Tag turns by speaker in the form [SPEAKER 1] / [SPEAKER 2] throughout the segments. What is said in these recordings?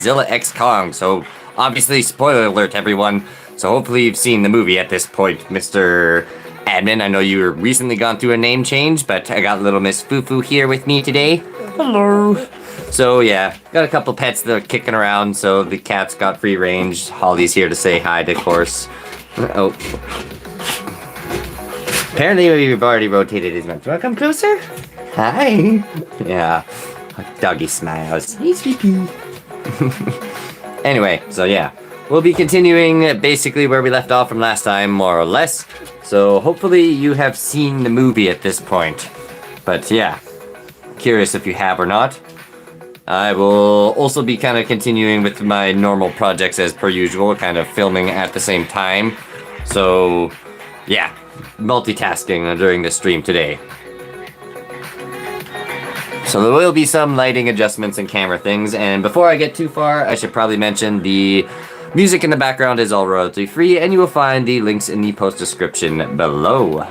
[SPEAKER 1] Godzilla X Kong. So obviously, spoiler alert, everyone. So hopefully you've seen the movie at this point, Mr. Admin. I know you were recently gone through a name change, but I got little Miss Fufu here with me today. Hello. So yeah, got a couple pets that are kicking around. So the cat's got free range. Holly's here to say hi, of course. Oh. Apparently we've already rotated his mouth. Wanna come closer? Hi. Yeah. Doggy smiles. Hey, sweetie. Anyway, so yeah. We'll be continuing basically where we left off from last time, more or less. So hopefully you have seen the movie at this point. But yeah, curious if you have or not. I will also be kind of continuing with my normal projects as per usual, kind of filming at the same time. So yeah, multitasking during the stream today. So there will be some lighting adjustments and camera things, and before I get too far, I should probably mention the music in the background is all royalty free, and you will find the links in the post description below.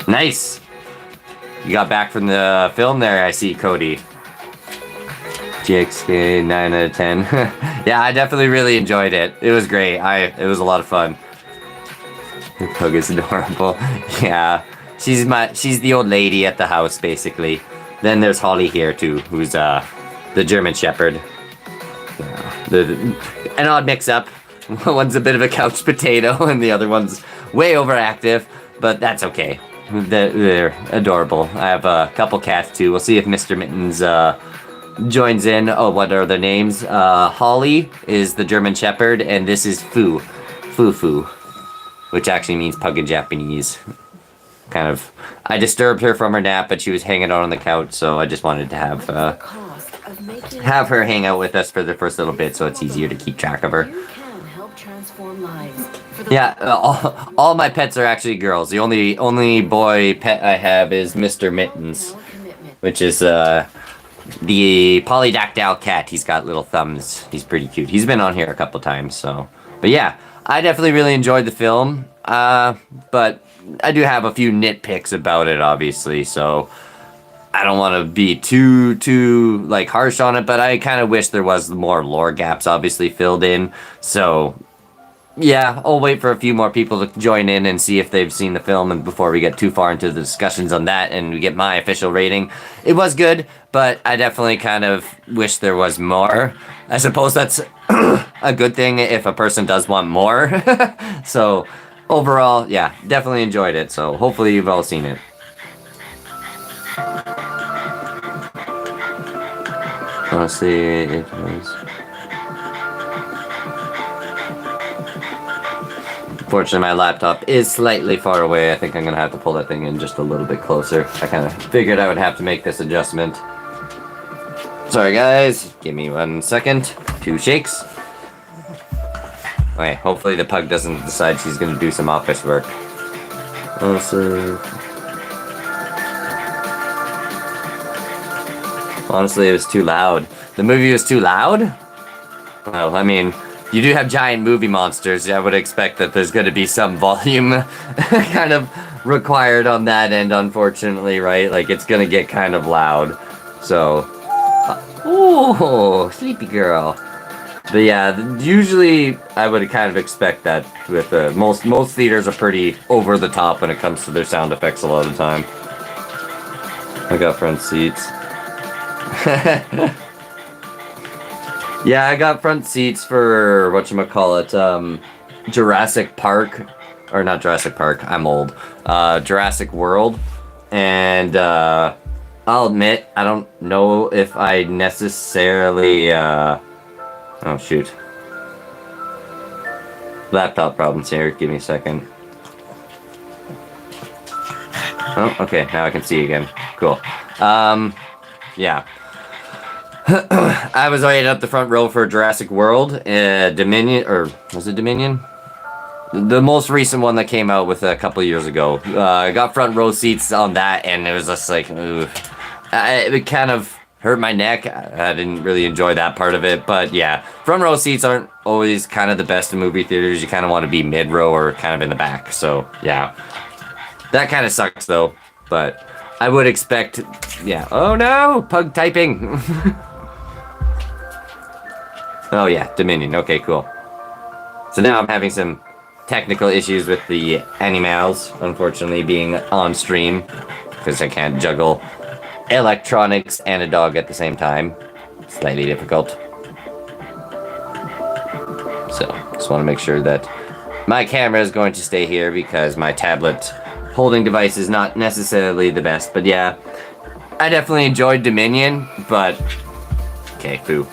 [SPEAKER 1] Nice! You got back from the film there, I see, Cody. GXK 9 out of 10. Yeah, I definitely really enjoyed it. It was great. It was a lot of fun. The pug is adorable. Yeah. She's the old lady at the house, basically. Then there's Holly here too, who's the German Shepherd. Yeah. An odd mix-up. One's a bit of a couch potato, and the other one's way overactive, but that's okay. They're adorable. I have a couple cats too. We'll see if Mr. Mittens joins in. Oh, what are their names? Holly is the German Shepherd, and this is Fufu, which actually means pug in Japanese. Kind of, I disturbed her from her nap, but she was hanging out on the couch, so I just wanted to have her hang out with us for the first little bit, so it's easier to keep track of her. Yeah, all my pets are actually girls. The only boy pet I have is Mr. Mittens, which is the polydactyl cat. He's got little thumbs. He's pretty cute. He's been on here a couple times, so. But yeah, I definitely really enjoyed the film. But I do have a few nitpicks about it, obviously, so I don't want to be too like harsh on it, but I kind of wish there was more lore gaps obviously filled in. So yeah, I'll wait for a few more people to join in and see if they've seen the film, and before we get too far into the discussions on that and we get my official rating. It was good, but I definitely kind of wish there was more. I suppose that's a good thing if a person does want more. So overall, yeah, definitely enjoyed it, so hopefully you've all seen it. Honestly, it was... Unfortunately, my laptop is slightly far away. I think I'm gonna have to pull that thing in just a little bit closer. I kind of figured I would have to make this adjustment. Sorry guys, give me 1 second. 2 shakes. Okay, hopefully the pug doesn't decide she's gonna do some office work. Also, honestly, it was too loud. The movie was too loud? Well, I mean, you do have giant movie monsters. I would expect that there's gonna be some volume kind of required on that end, unfortunately, right? Like, it's gonna get kind of loud. So, oh, sleepy girl. But yeah, usually I would kind of expect that with most theaters are pretty over the top when it comes to their sound effects a lot of the time. I got front seats. Yeah, I got front seats for whatchamacallit, Jurassic Park, or not Jurassic Park, I'm old. Jurassic World, and I'll admit, I don't know if I necessarily, oh shoot. Laptop problems here, give me a second. Oh, okay, now I can see again. Cool. Yeah. I was waiting up the front row for Jurassic World, Dominion, or was it Dominion? The most recent one that came out with a couple years ago. I got front row seats on that, and it was just like, ooh. It kind of hurt my neck. I didn't really enjoy that part of it, but yeah. Front row seats aren't always kind of the best in movie theaters. You kind of want to be mid-row or kind of in the back, so yeah. That kind of sucks, though, but I would expect, yeah. Oh no, pug typing. Oh yeah, Dominion. Okay, cool. So now I'm having some technical issues with the animals, unfortunately, being on stream because I can't juggle electronics and a dog at the same time. Slightly difficult. So, just want to make sure that my camera is going to stay here because my tablet holding device is not necessarily the best. But yeah, I definitely enjoyed Dominion, but... Okay, foo.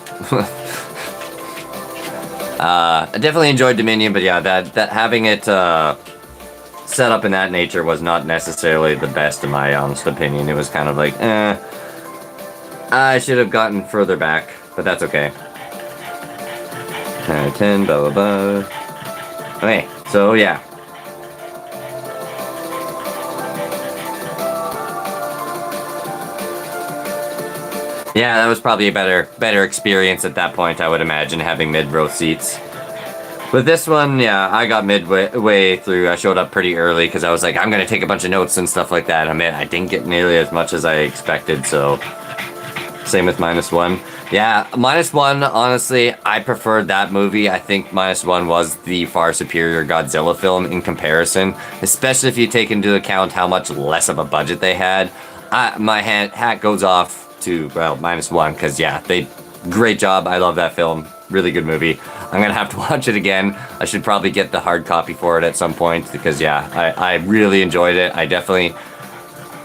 [SPEAKER 1] I definitely enjoyed Dominion, but yeah, that having it set up in that nature was not necessarily the best in my honest opinion. It was kind of like, I should have gotten further back, but that's okay. 10, blah, blah, blah. Okay, so yeah. Yeah, that was probably a better experience at that point, I would imagine, having mid-row seats. But this one, yeah, I got midway through. I showed up pretty early because I was like, I'm going to take a bunch of notes and stuff like that. I mean, I didn't get nearly as much as I expected, so... Same with -1. Yeah, -1, honestly, I preferred that movie. I think -1 was the far superior Godzilla film in comparison, especially if you take into account how much less of a budget they had. My hat goes off to, well, -1, because, yeah, great job. I love that film. Really good movie. I'm gonna have to watch it again. I should probably get the hard copy for it at some point, because, yeah, I really enjoyed it. I definitely...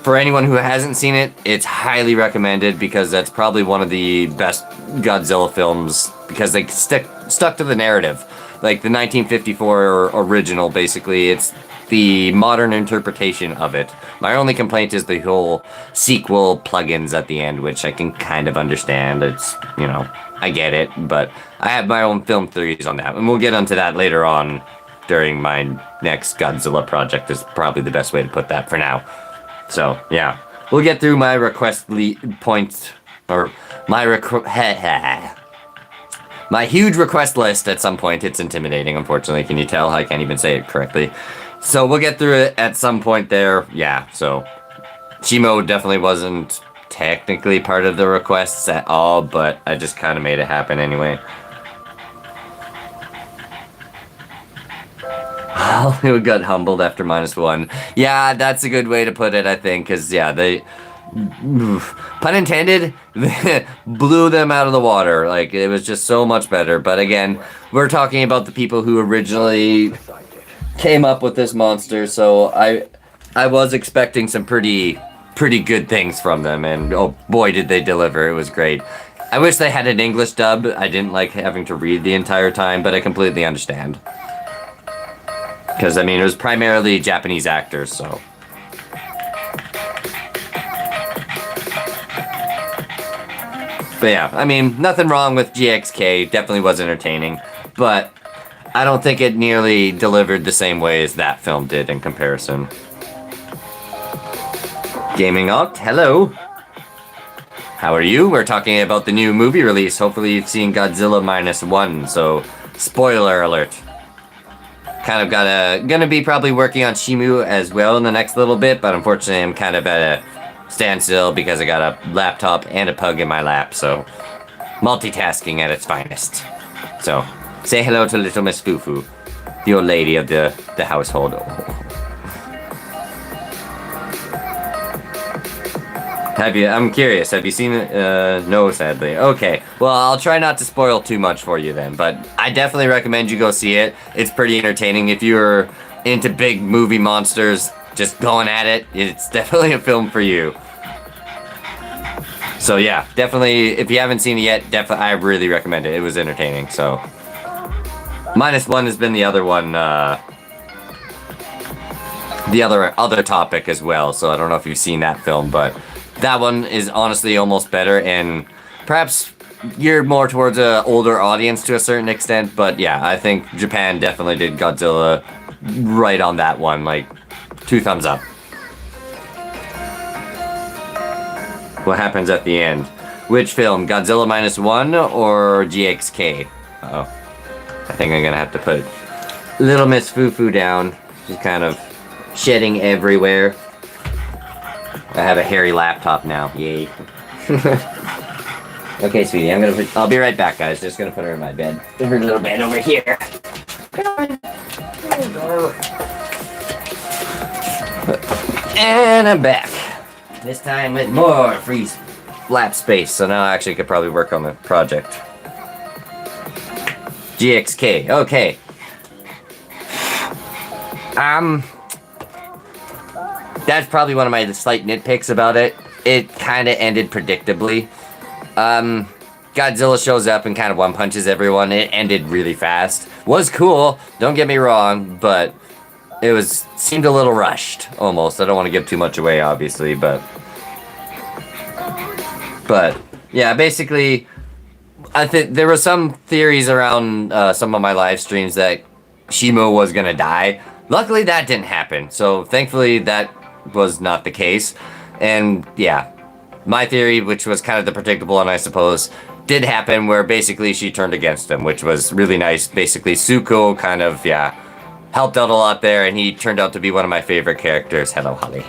[SPEAKER 1] For anyone who hasn't seen it, it's highly recommended because that's probably one of the best Godzilla films because they stuck to the narrative. Like the 1954 original, basically, it's the modern interpretation of it. My only complaint is the whole sequel plugins at the end, which I can kind of understand. It's, you know, I get it, but I have my own film theories on that, and we'll get onto that later on during my next Godzilla project is probably the best way to put that for now. So, yeah. We'll get through my request points, or my my huge request list at some point. It's intimidating, unfortunately. Can you tell? I can't even say it correctly. So, we'll get through it at some point there. Yeah, so... Shimo definitely wasn't technically part of the requests at all, but I just kind of made it happen anyway. Hollywood got humbled after -1. Yeah, that's a good way to put it, I think, because, yeah, they... Pun intended, blew them out of the water. Like, it was just so much better. But again, we're talking about the people who originally came up with this monster, so I was expecting some pretty good things from them, and oh boy did they deliver. It was great. I wish they had an English dub. I didn't like having to read the entire time, but I completely understand. Because, I mean, it was primarily Japanese actors, so... But yeah, I mean, nothing wrong with GXK. Definitely was entertaining. But I don't think it nearly delivered the same way as that film did in comparison. Gaming Oct, hello. How are you? We're talking about the new movie release. Hopefully you've seen Godzilla -1, so spoiler alert. Kind of gonna be probably working on Shimo as well in the next little bit, but unfortunately I'm kind of at a standstill because I got a laptop and a pug in my lap, so multitasking at its finest. So, say hello to little Miss Fufu, the old lady of the household. I'm curious, have you seen it? No, sadly. Okay, well, I'll try not to spoil too much for you then, but I definitely recommend you go see it. It's pretty entertaining. If you're into big movie monsters, just going at it, it's definitely a film for you. So yeah, definitely, if you haven't seen it yet, I really recommend it. It was entertaining, so. -1 has been the other one, the other topic as well, so I don't know if you've seen that film, but that one is honestly almost better, and perhaps geared more towards an older audience to a certain extent, but yeah, I think Japan definitely did Godzilla right on that one, like, 2 thumbs up. What happens at the end? Which film, Godzilla -1 or GXK? Uh-oh. I think I'm gonna have to put little Miss Fufu down. She's kind of shedding everywhere. I have a hairy laptop now. Yay. Okay, sweetie, I'll be right back, guys. Just gonna put her in my bed. In her little bed over here. And I'm back. This time with more free lap space, so now I actually could probably work on the project. GXK, okay. That's probably one of my slight nitpicks about it. It kind of ended predictably. Godzilla shows up and kind of one-punches everyone. It ended really fast. Was cool, don't get me wrong, but it seemed a little rushed, almost. I don't want to give too much away, obviously, but yeah, basically, I think there were some theories around some of my live streams that Shimo was gonna die. Luckily, that didn't happen, so thankfully that was not the case. And yeah, my theory, which was kind of the predictable one, I suppose, did happen, where basically she turned against him, which was really nice. Basically, Suko kind of, yeah, helped out a lot there, and he turned out to be one of my favorite characters. Hello, Holly.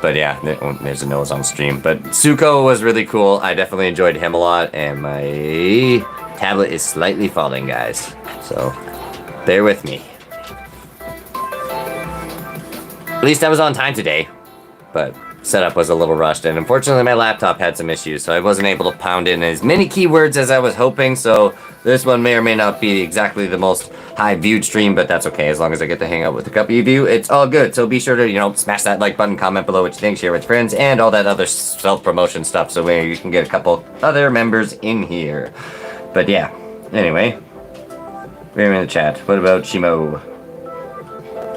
[SPEAKER 1] But yeah, there's a nose on stream. But Suko was really cool. I definitely enjoyed him a lot, and my tablet is slightly falling, guys. So, bear with me. At least I was on time today, but setup was a little rushed, and unfortunately my laptop had some issues, so I wasn't able to pound in as many keywords as I was hoping, so this one may or may not be exactly the most high viewed stream, but that's okay. As long as I get to hang out with a couple of you, it's all good. So be sure to, smash that like button, comment below what you think, share with friends, and all that other self-promotion stuff, so where you can get a couple other members in here. But yeah, anyway, we're in the chat. What about Shimo?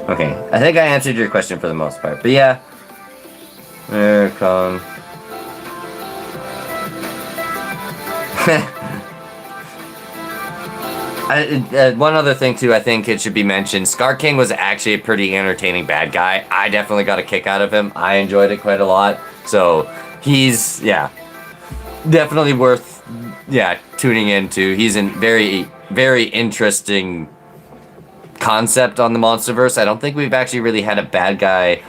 [SPEAKER 1] Okay, I think I answered your question for the most part, but yeah. Kong. One other thing too, I think it should be mentioned, Scar King was actually a pretty entertaining bad guy. I definitely got a kick out of him. I enjoyed it quite a lot. So he's, yeah, definitely worth, yeah, tuning into. He's a very, very interesting concept on the Monsterverse. I don't think we've actually really had a bad guy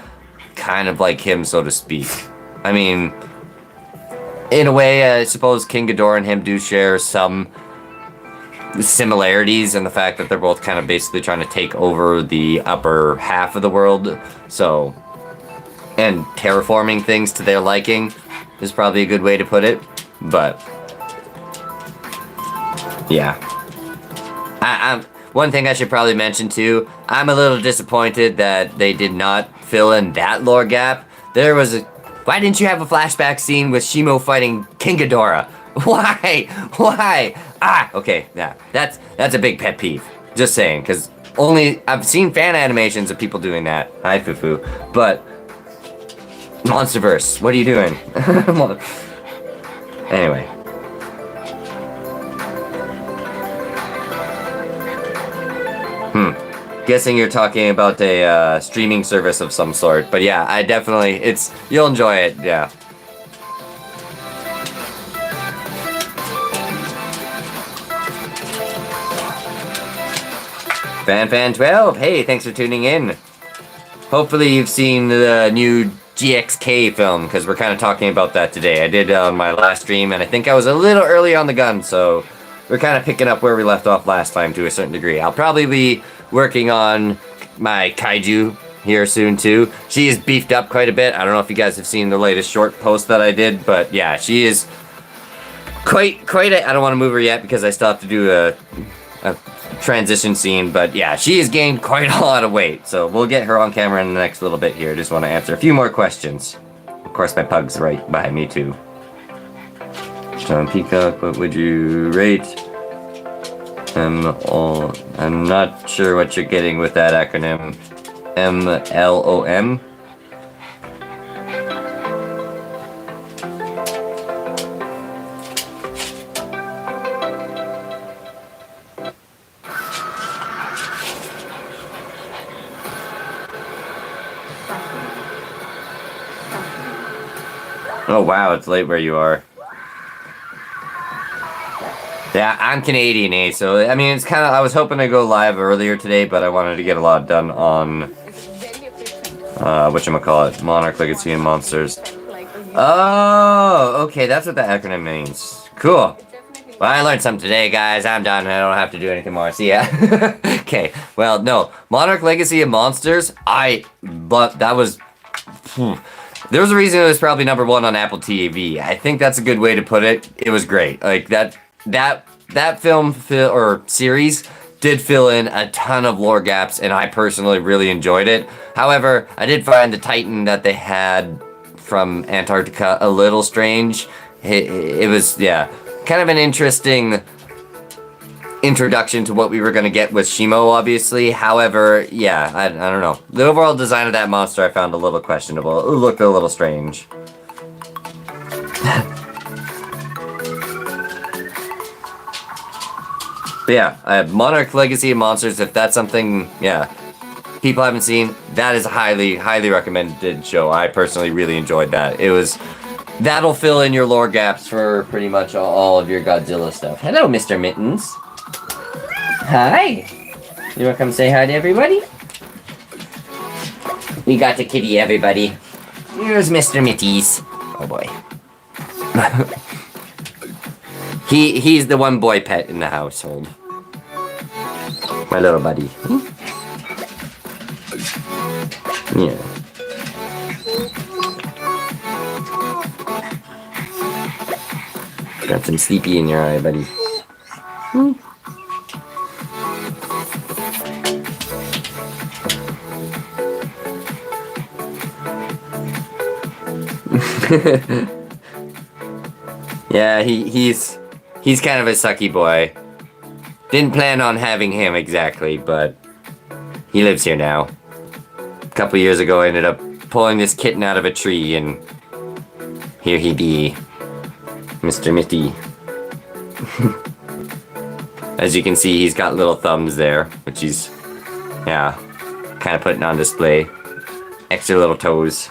[SPEAKER 1] kind of like him, so to speak. I mean, in a way, I suppose King Ghidorah and him do share some similarities in the fact that they're both kind of basically trying to take over the upper half of the world. So, and terraforming things to their liking is probably a good way to put it. But yeah, one thing I should probably mention too, I'm a little disappointed that they did not fill in that lore gap. Why didn't you have a flashback scene with Shimo fighting King Ghidorah? Why? Why? Okay, yeah, that's a big pet peeve. Just saying, because I've seen fan animations of people doing that. Hi, Fufu. But Monsterverse, what are you doing? Anyway. Guessing you're talking about a streaming service of some sort, but yeah, I definitely, you'll enjoy it, yeah. Fan12, hey, thanks for tuning in. Hopefully you've seen the new GXK film, because we're kind of talking about that today. I did on my last stream, and I think I was a little early on the gun, so we're kind of picking up where we left off last time to a certain degree. I'll probably be working on my kaiju here soon too. She is beefed up quite a bit. I don't know if you guys have seen the latest short post that I did, but yeah, she is quite I don't want to move her yet because I still have to do a transition scene, but yeah, she has gained quite a lot of weight, so we'll get her on camera in the next little bit here. Just want to answer a few more questions. Of course, my pug's right behind me too. John Peacock, what would you rate? I'm not sure what you're getting with that acronym. MLOM? Oh wow, it's late where you are. Yeah, I'm Canadian, eh? So, I mean, it's kind of, I was hoping to go live earlier today, but I wanted to get a lot done on, whatchamacallit, Monarch, Legacy, and Monsters. Oh, okay, that's what the acronym means. Cool. Well, I learned something today, guys. I'm done. I don't have to do anything more. See ya. Okay. Well, no. Monarch Legacy of Monsters. But that was. There was a reason it was probably #1 on Apple TV. I think that's a good way to put it. It was great. Like that film or series did fill in a ton of lore gaps, and I personally really enjoyed it. However, I did find the Titan that they had from Antarctica a little strange. It was, yeah, kind of an interesting introduction to what we were going to get with Shimo, obviously. However, yeah, I don't know. The overall design of that monster I found a little questionable. It looked a little strange. But yeah, Monarch Legacy of Monsters, if that's something, yeah, people haven't seen, that is a highly, highly recommended show. I personally really enjoyed that. That'll fill in your lore gaps for pretty much all of your Godzilla stuff. Hello, Mr. Mittens. Hi. You wanna come say hi to everybody? We got the kitty, everybody. Here's Mr. Mitties. Oh boy. He's the one boy pet in the household. My little buddy. Yeah. Got some sleepy in your eye, buddy. Yeah, he's kind of a sucky boy. Didn't plan on having him exactly, but he lives here now. A couple years ago, I ended up pulling this kitten out of a tree, and here he be, Mr. Mitty. As you can see, he's got little thumbs there, which he's, yeah, kind of putting on display. Extra little toes.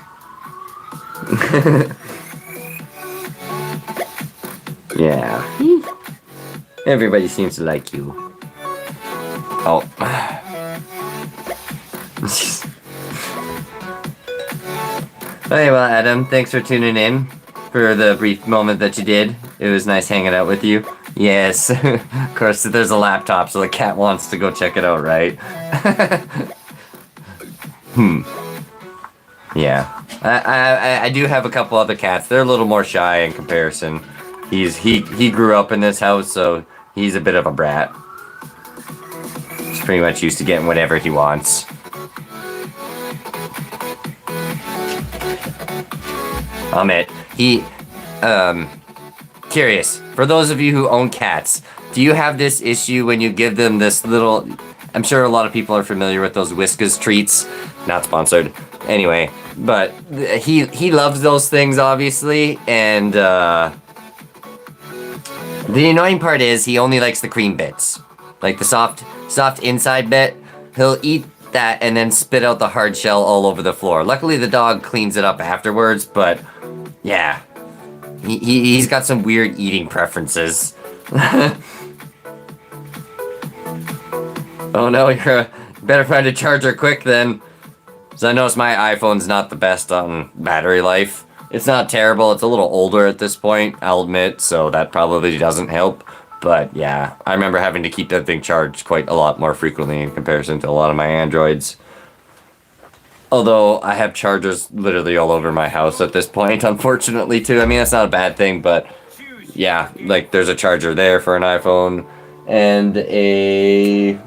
[SPEAKER 1] Yeah. Everybody seems to like you. Oh. Okay, well, Adam, thanks for tuning in for the brief moment that you did. It was nice hanging out with you. Yes, of course, there's a laptop, so the cat wants to go check it out, right? Yeah. I do have a couple other cats. They're a little more shy in comparison. He grew up in this house, so he's a bit of a brat. He's pretty much used to getting whatever he wants. Curious, for those of you who own cats, do you have this issue when you give them this little, I'm sure a lot of people are familiar with those Whiskas treats, not sponsored, anyway, but he loves those things, obviously, and, the annoying part is he only likes the cream bits, like the soft inside bit. He'll eat that and then spit out the hard shell all over the floor. Luckily, the dog cleans it up afterwards, but yeah, he's got some weird eating preferences. Oh no, you better find a charger quick then. So I noticed my iPhone's not the best on battery life. It's not terrible, it's a little older at this point, I'll admit, so that probably doesn't help. But yeah, I remember having to keep that thing charged quite a lot more frequently in comparison to a lot of my Androids. Although I have chargers literally all over my house at this point, unfortunately too. I mean, that's not a bad thing, but yeah, like there's a charger there for an iPhone and a...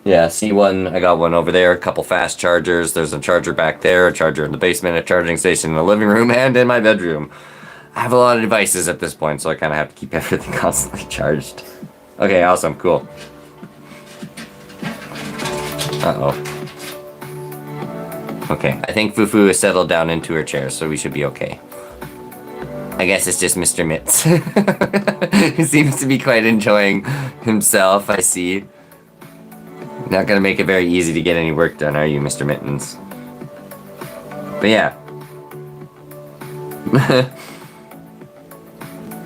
[SPEAKER 1] yeah, C1, I got one over there, a couple fast chargers, there's a charger back there, a charger in the basement, a charging station in the living room, and in my bedroom. I have a lot of devices at this point, so I kind of have to keep everything constantly charged. Okay, awesome, cool. Uh-oh. Okay, I think Fufu has settled down into her chair, so we should be okay. I guess it's just Mr. Mitz. He seems to be quite enjoying himself, I see. Not gonna make it very easy to get any work done, are you, Mr. Mittens? But yeah.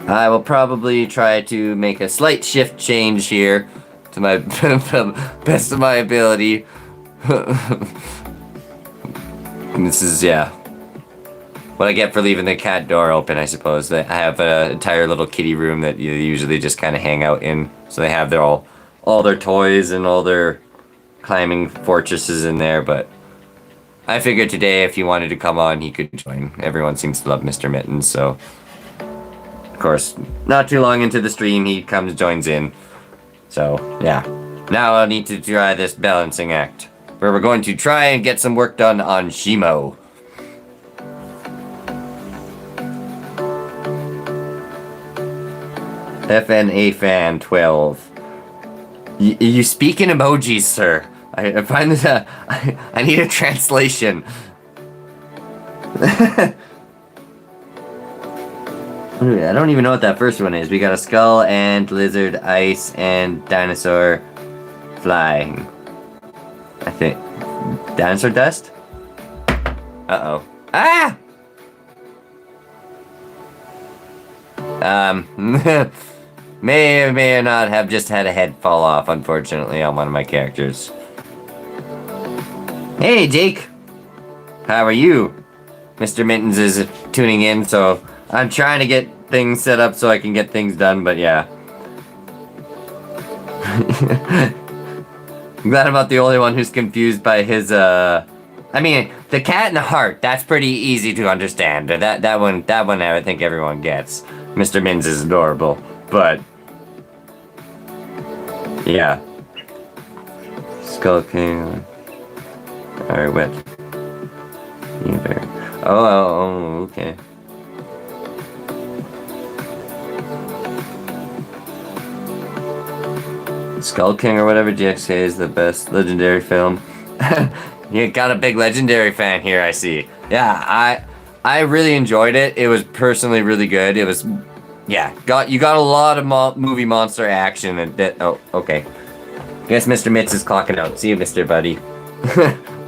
[SPEAKER 1] I will probably try to make a slight shift change here to my best of my ability. This is, yeah. what I get for leaving the cat door open, I suppose. I have an entire little kitty room that you usually just kind of hang out in. So they have all their toys and all their climbing fortresses in there, but I figured today if he wanted to come on, he could join. Everyone seems to love Mr. Mittens, so of course, not too long into the stream, he joins in. So, yeah. Now I'll need to try this balancing act, where we're going to try and get some work done on Shimo. FNA fan 12. You speak in emojis, sir. I find this I need a translation. I don't even know what that first one is. We got a skull, and lizard, ice, and dinosaur flying. I think. Dinosaur dust? Uh-oh. Ah! May or may not have just had a head fall off, unfortunately, on one of my characters. Hey, Jake! How are you? Mr. Mittens is tuning in, so I'm trying to get things set up so I can get things done, but yeah. I'm glad I'm not the only one who's confused by his, I mean, the cat and the heart, that's pretty easy to understand. That one I think everyone gets. Mr. Mittens is adorable, but yeah. Skull King. Alright, wet. Oh, okay. Skull King or whatever GXK is the best legendary film. You got a big legendary fan here, I see. Yeah, I really enjoyed it. It was personally really good. It was, yeah, you got a lot of movie monster action and that. Oh, okay. Guess Mr. Mitz is clocking out. See you, Mr. Buddy.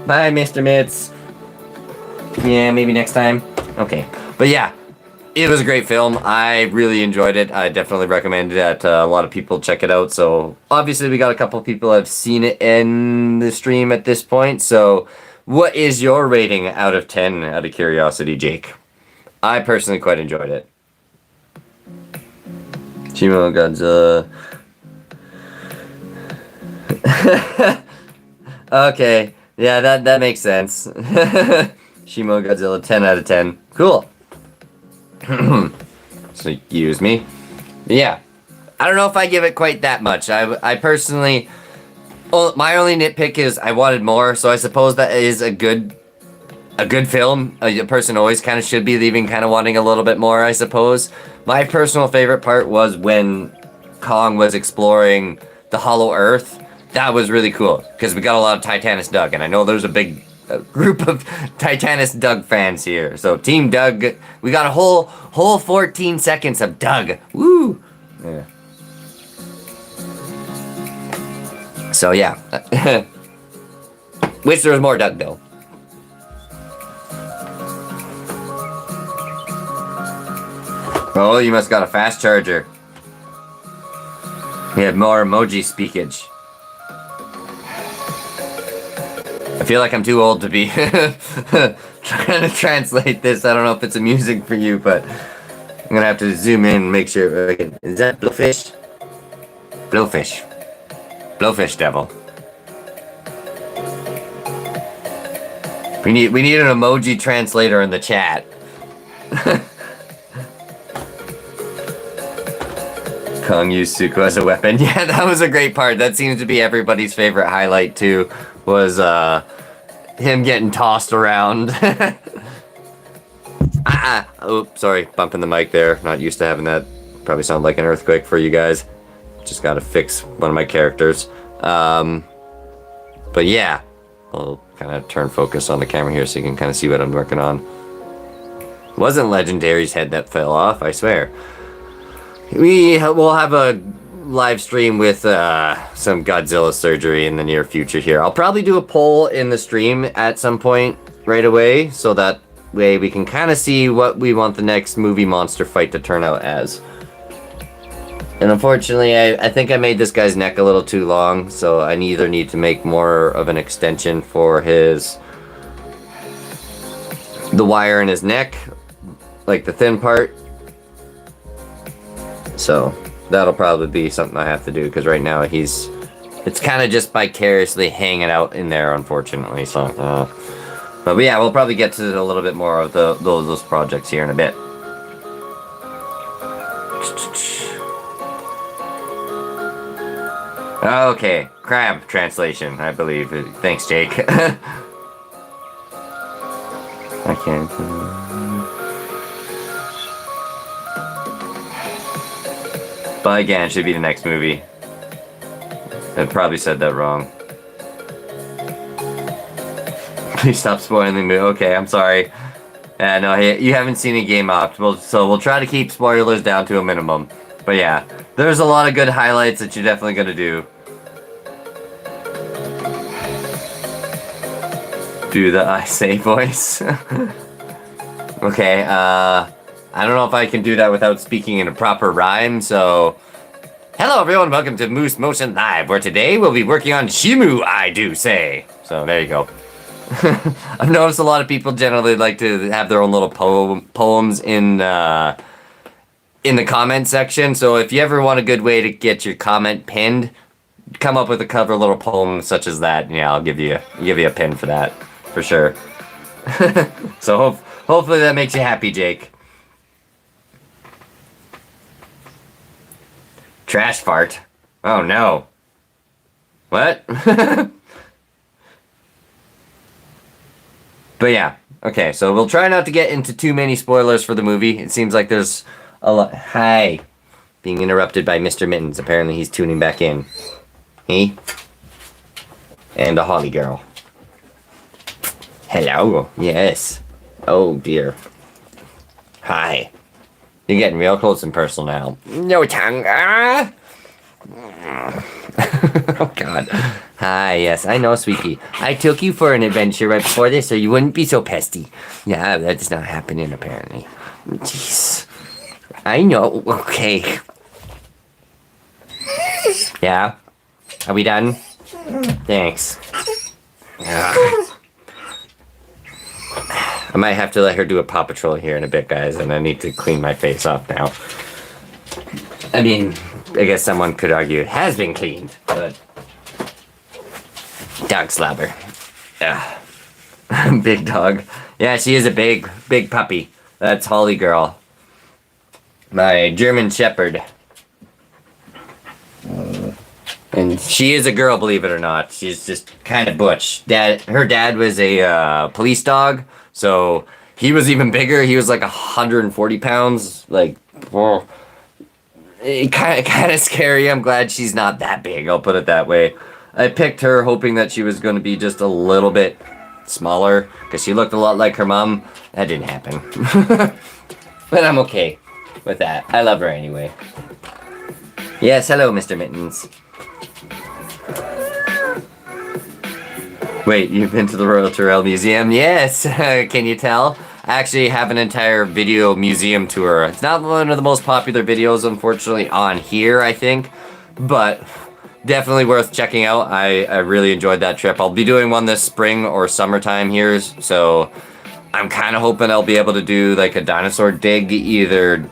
[SPEAKER 1] Bye, Mr. Mitz. Yeah, maybe next time. Okay, but yeah, it was a great film. I really enjoyed it. I definitely recommend that a lot of people check it out. So obviously we got a couple people that have seen it in the stream at this point. So what is your rating out of 10 out of curiosity, Jake? I personally quite enjoyed it. Shimo, Godzilla. Okay, yeah, that makes sense. Shimo, Godzilla, 10 out of 10. Cool. So use me. Yeah, I don't know if I give it quite that much. I personally, my only nitpick is I wanted more. So I suppose that is a good film. A person always kind of should be leaving kind of wanting a little bit more, I suppose. My personal favorite part was when Kong was exploring the Hollow Earth. That was really cool because we got a lot of Titanus Doug, and I know there's a big group of Titanus Doug fans here. So Team Doug, we got a whole 14 seconds of Doug. Woo! Yeah. So yeah. Wish there was more Doug though. Oh, you must got a fast charger. We have more emoji speakage. I feel like I'm too old to be trying to translate this. I don't know if it's amusing for you, but I'm gonna have to zoom in and make sure. Is that blowfish? Blowfish. Blowfish devil. We need an emoji translator in the chat. Kong used Suko as a weapon. Yeah, that was a great part. That seems to be everybody's favorite highlight too. Was him getting tossed around. Oh, sorry, bumping the mic there. Not used to having that. Probably sound like an earthquake for you guys. Just gotta fix one of my characters. But yeah, I'll kind of turn focus on the camera here so you can kind of see what I'm working on. It wasn't Legendary's head that fell off, I swear. We'll have a live stream with some Godzilla surgery in the near future here. I'll probably do a poll in the stream at some point right away, so that way we can kind of see what we want the next movie monster fight to turn out as. And unfortunately, I think I made this guy's neck a little too long, so I either need to make more of an extension for the wire in his neck, like the thin part. So that'll probably be something I have to do, because right now it's kind of just vicariously hanging out in there, unfortunately. So, but yeah, we'll probably get to a little bit more of those projects here in a bit. Okay, crab translation, I believe. Thanks, Jake. I can't. But again, should be the next movie. I probably said that wrong. Please stop spoiling me. Okay, I'm sorry. No, you haven't seen a Game Optimal, so we'll try to keep spoilers down to a minimum. But yeah, there's a lot of good highlights that you're definitely gonna do. Do the I say voice. Okay, I don't know if I can do that without speaking in a proper rhyme, so... Hello everyone, welcome to Moose Motion Live, where today we'll be working on Shimo, I do say. So there you go. I've noticed a lot of people generally like to have their own little poems in the comment section, so if you ever want a good way to get your comment pinned, come up with a cover little poem such as that, and yeah, I'll give you a pin for that, for sure. So hopefully that makes you happy, Jake. Trash fart. Oh no. What? But yeah, okay, so we'll try not to get into too many spoilers for the movie. It seems like there's a lot. Hi. Being interrupted by Mr. Mittens. Apparently he's tuning back in. He? And a Holly girl. Hello. Yes. Oh dear. Hi. You're getting real close and personal now. No tongue. Ah! Oh god. Hi, yes, I know, sweetie. I took you for an adventure right before this so you wouldn't be so pesty. Yeah, that's not happening apparently. Jeez. I know. Okay. Yeah? Are we done? Thanks. I might have to let her do a Paw Patrol here in a bit, guys, and I need to clean my face off now. I mean, I guess someone could argue it has been cleaned, but... Dog slobber. Big dog. Yeah, she is a big puppy. That's Holly girl. My German Shepherd. And she is a girl, believe it or not. She's just kind of butch. Her dad was a police dog, so he was even bigger. He was like 140 pounds. Like, well, kind of scary. I'm glad she's not that big, I'll put it that way. I picked her hoping that she was going to be just a little bit smaller, because she looked a lot like her mom. That didn't happen. But I'm okay with that. I love her anyway. Yes, hello, Mr. Mittens. Wait, you've been to the Royal Tyrrell Museum? Yes! Can you tell? I actually have an entire video museum tour. It's not one of the most popular videos, unfortunately, on here, I think. But definitely worth checking out. I really enjoyed that trip. I'll be doing one this spring or summertime here, so I'm kind of hoping I'll be able to do like a dinosaur dig, either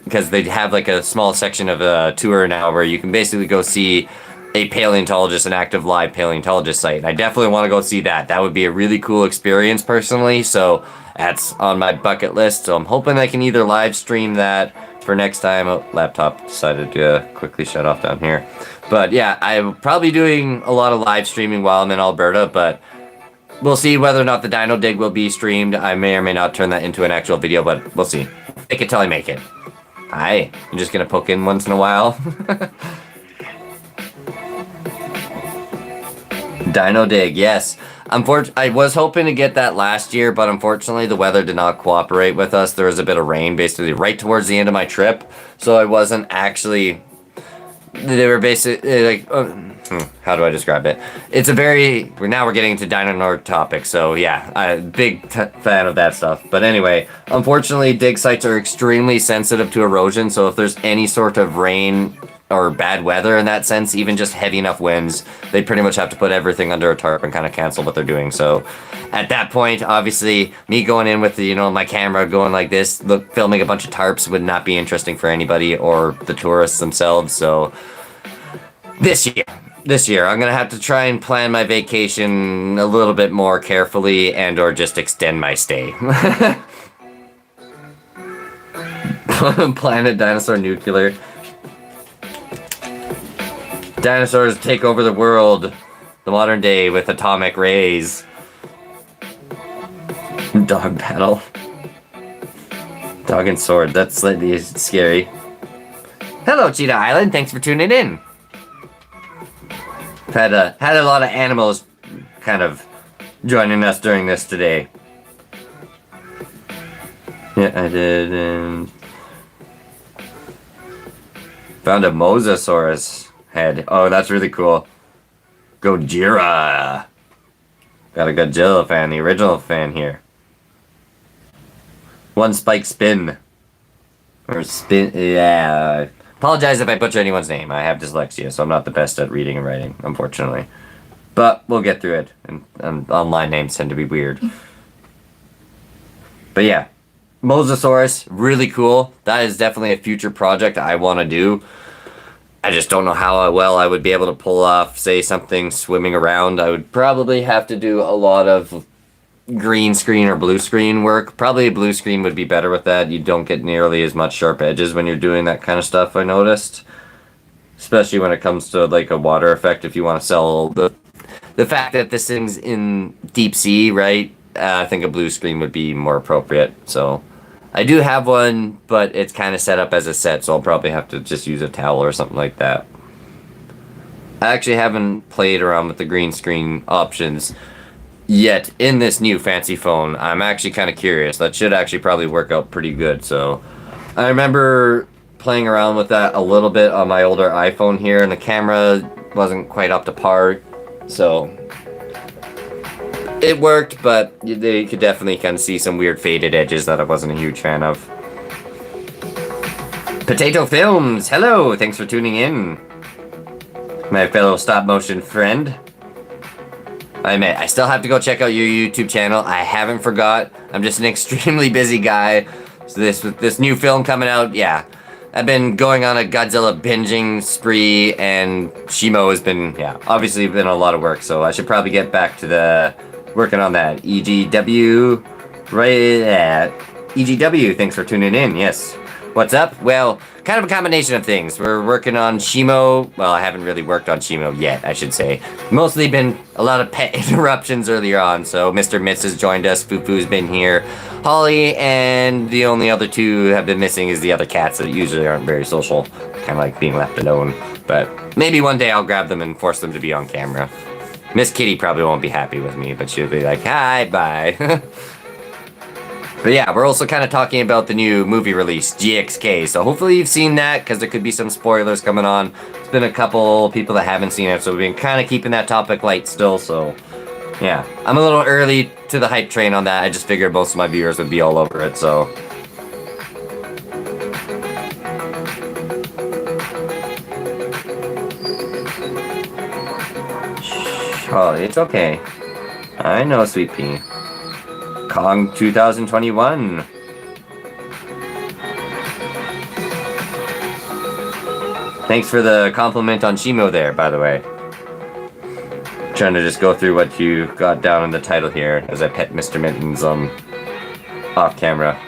[SPEAKER 1] because they have like a small section of a tour now where you can basically go see a paleontologist, an active live paleontologist site. And I definitely want to go see that. That would be a really cool experience personally, so that's on my bucket list. So I'm hoping I can either live stream that for next time. Oh, laptop decided to quickly shut off down here. But yeah, I'm probably doing a lot of live streaming while I'm in Alberta, but we'll see whether or not the Dino Dig will be streamed. I may or may not turn that into an actual video, but we'll see. Make it till I make it. Hi. I'm just gonna poke in once in a while. Dino Dig, yes. I was hoping to get that last year, but unfortunately the weather did not cooperate with us. There was a bit of rain basically right towards the end of my trip, so I wasn't actually... They were basically like... how do I describe it? It's a very... Now we're getting into Dino Nord topics, so yeah, I'm a big fan of that stuff. But anyway, unfortunately dig sites are extremely sensitive to erosion, so if there's any sort of rain or bad weather in that sense, even just heavy enough winds, they pretty much have to put everything under a tarp and kind of cancel what they're doing. So at that point, obviously, me going in with the, my camera going like this, filming a bunch of tarps would not be interesting for anybody or the tourists themselves. So this year, I'm gonna have to try and plan my vacation a little bit more carefully and or just extend my stay. Planet Dinosaur Nuclear. Dinosaurs take over the world, the modern day, with atomic rays. Dog battle. Dog and sword, that's slightly scary. Hello, Cheetah Island, thanks for tuning in. Had a lot of animals kind of joining us during this today. Yeah, I did, and found a Mosasaurus head. Oh, that's really cool. Gojira. Got a Godzilla fan, the original fan here. One spike spin. Or spin, yeah. Apologize if I butcher anyone's name. I have dyslexia, so I'm not the best at reading and writing, unfortunately. But we'll get through it. And online names tend to be weird. But yeah. Mosasaurus, really cool. That is definitely a future project I want to do. I just don't know how well I would be able to pull off, say, something swimming around. I would probably have to do a lot of green screen or blue screen work. Probably a blue screen would be better with that. You don't get nearly as much sharp edges when you're doing that kind of stuff, I noticed. Especially when it comes to like a water effect, if you want to sell the fact that this thing's in deep sea, right? I think a blue screen would be more appropriate. So I do have one, but it's kind of set up as a set, so I'll probably have to just use a towel or something like that. I actually haven't played around with the green screen options yet in this new fancy phone. I'm actually kind of curious. That should actually probably work out pretty good. So I remember playing around with that a little bit on my older iPhone here, and the camera wasn't quite up to par. So it worked, but you could definitely kind of see some weird faded edges that I wasn't a huge fan of. Potato Films, hello, thanks for tuning in. My fellow stop motion friend. I admit, I still have to go check out your YouTube channel. I haven't forgot. I'm just an extremely busy guy. So this new film coming out, yeah. I've been going on a Godzilla binging spree, and Shimo has been, obviously been a lot of work, so I should probably get back to working on that. EGW, right? EGW, thanks for tuning in, yes. What's up? Well, kind of a combination of things. We're working on Shimo. Well, I haven't really worked on Shimo yet, I should say. Mostly been a lot of pet interruptions earlier on, so Mr. Mitz has joined us, Fufu's been here, Holly, and the only other two have been missing is the other cats that usually aren't very social, kind of like being left alone. But maybe one day I'll grab them and force them to be on camera. Miss Kitty probably won't be happy with me, but she'll be like, hi, bye. But yeah, we're also kind of talking about the new movie release, GXK, so hopefully you've seen that, because there could be some spoilers coming on. There's been a couple people that haven't seen it, so we've been kind of keeping that topic light still, so yeah. I'm a little early to the hype train on that. I just figured most of my viewers would be all over it, so. Charlie, it's okay. I know, Sweet Pea. Kong 2021. Thanks for the compliment on Shimo there, by the way. Trying to just go through what you got down in the title here as I pet Mr. Mittens off camera.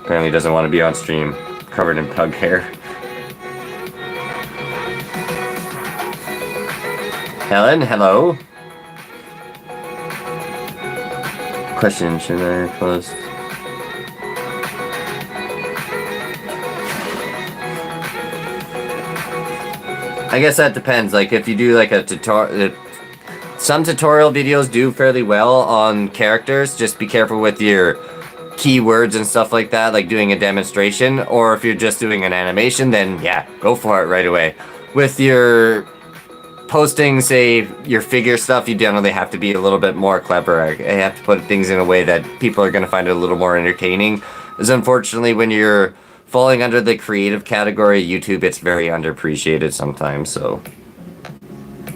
[SPEAKER 1] Apparently doesn't want to be on stream, covered in pug hair. Helen, hello. Question, should I close? I guess that depends. Like, if you do like a tutorial, some tutorial videos do fairly well on characters. Just be careful with your keywords and stuff like that, like doing a demonstration. Or if you're just doing an animation, then yeah, go for it right away. With your posting, say, your figure stuff, you generally have to be a little bit more clever. I have to put things in a way that people are going to find it a little more entertaining. Because unfortunately, when you're falling under the creative category of YouTube, it's very underappreciated sometimes. So,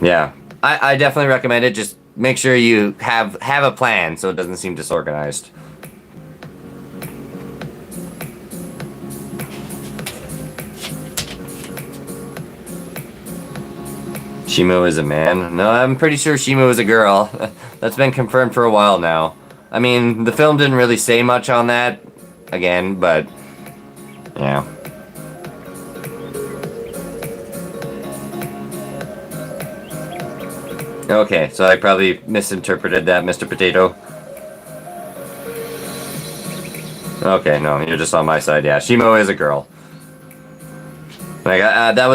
[SPEAKER 1] yeah, I definitely recommend it. Just make sure you have a plan so it doesn't seem disorganized. Shimo is a man? No, I'm pretty sure Shimo is a girl. That's been confirmed for a while now. I mean, the film didn't really say much on that, again, but yeah. Okay, so I probably misinterpreted that, Mr. Potato. Okay, no, you're just on my side. Yeah, Shimo is a girl. Like that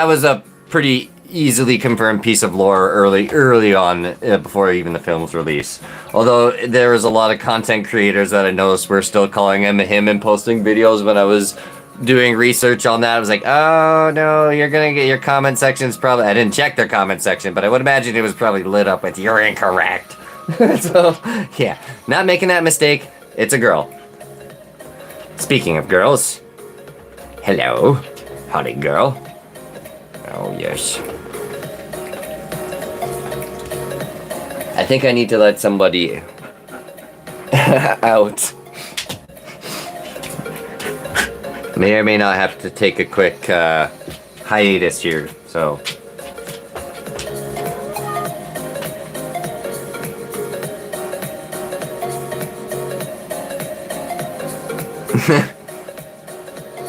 [SPEAKER 1] was a pretty easily confirmed piece of lore early on before even the film was released. Although there was a lot of content creators that I noticed were still calling him a him and posting videos when I was doing research on that. I was like, oh no, you're gonna get your comment section's probably. I didn't check their comment section, but I would imagine it was probably lit up with "you're incorrect." So yeah, not making that mistake. It's a girl. Speaking of girls, hello, howdy girl. Oh yes. I think I need to let somebody out. May or may not have to take a quick hiatus here, so.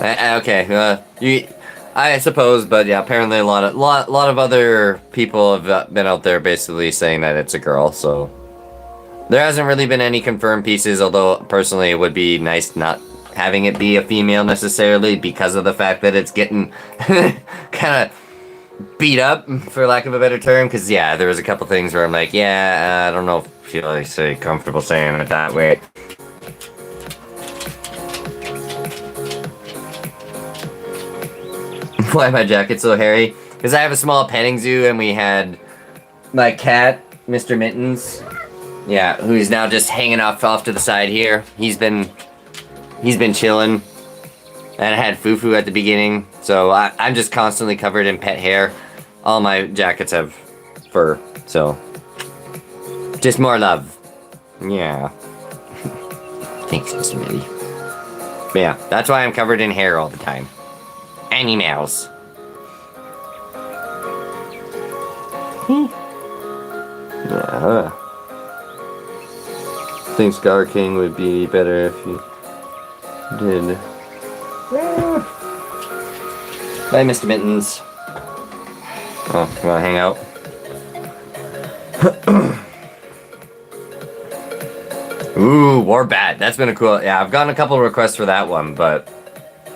[SPEAKER 1] Okay, I suppose, but yeah, apparently a lot of other people have been out there basically saying that it's a girl, so there hasn't really been any confirmed pieces, although personally it would be nice not having it be a female necessarily because of the fact that it's getting kind of beat up, for lack of a better term, because yeah, there was a couple things where I'm like, yeah, I don't know if I feel like say comfortable saying it that way. Why my jacket's so hairy? Because I have a small petting zoo and we had my cat, Mr. Mittens. Yeah, who's now just hanging off to the side here. He's been chilling. And I had Fufu at the beginning, so I'm just constantly covered in pet hair. All my jackets have fur, so just more love. Yeah. Thanks, Mr. Mitty. But yeah, that's why I'm covered in hair all the time. Animals. Yeah. I think Scar King would be better if you did. Bye, Mr. Mittens. Oh, you wanna hang out? Ooh, Warbat. That's been a cool. Yeah, I've gotten a couple of requests for that one, but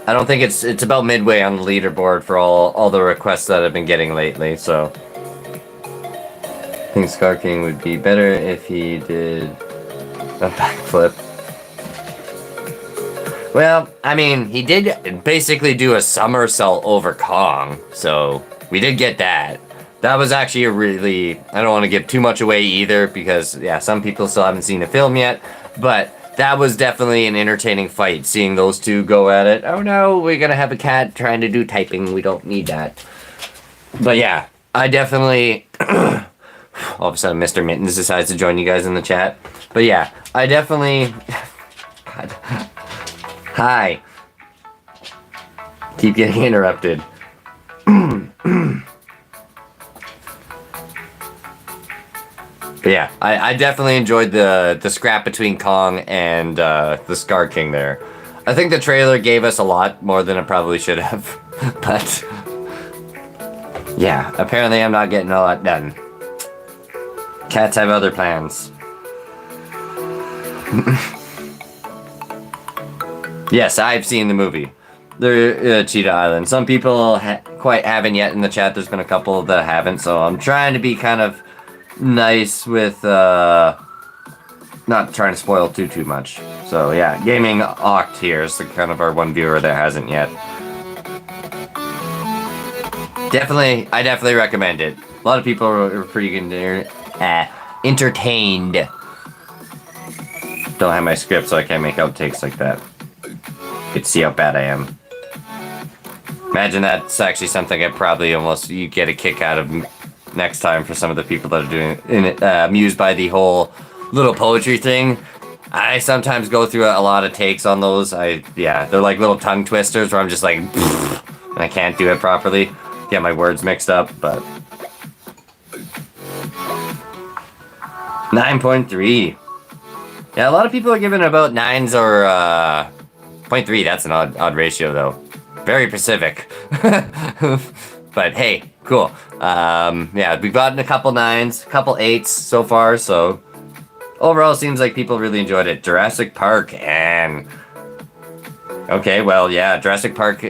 [SPEAKER 1] I don't think it's about midway on the leaderboard for all the requests that I've been getting lately, so I think Scar King would be better if he did a backflip. Well, I mean, he did basically do a somersault over Kong, so we did get that. That was actually a really, I don't want to give too much away either, because yeah, some people still haven't seen the film yet, but that was definitely an entertaining fight, seeing those two go at it. Oh no, we're gonna have a cat trying to do typing. We don't need that. But yeah, I definitely... all of a sudden, Mr. Mittens decides to join you guys in the chat. But yeah, I definitely... God. Hi. Keep getting interrupted. But yeah, I definitely enjoyed the scrap between Kong and the Scar King there. I think the trailer gave us a lot more than it probably should have. But yeah, apparently I'm not getting a lot done. Cats have other plans. Yes, I've seen the movie. The Cheetah Island. Some people quite haven't yet in the chat. There's been a couple that haven't, so I'm trying to be kind of nice with not trying to spoil too much. So yeah, Gaming Oct here is the kind of our one viewer that hasn't yet. I definitely recommend it. A lot of people are pretty good, entertained. Don't have my script, so I can't make outtakes like that. You can see how bad I am. Imagine that's actually something I'd probably almost you get a kick out of next time for some of the people that are doing it, amused by the whole little poetry thing. I sometimes go through a lot of takes on those. Yeah, they're like little tongue twisters where I'm just like, and I can't do it properly. Get my words mixed up, but 9.3. Yeah, a lot of people are giving about 9s or 0.3. That's an odd ratio though. Very Pacific. But hey, cool. Yeah, we've gotten a couple 9s, a couple 8s so far, so overall it seems like people really enjoyed it. Jurassic Park and... Okay, well, yeah, Jurassic Park,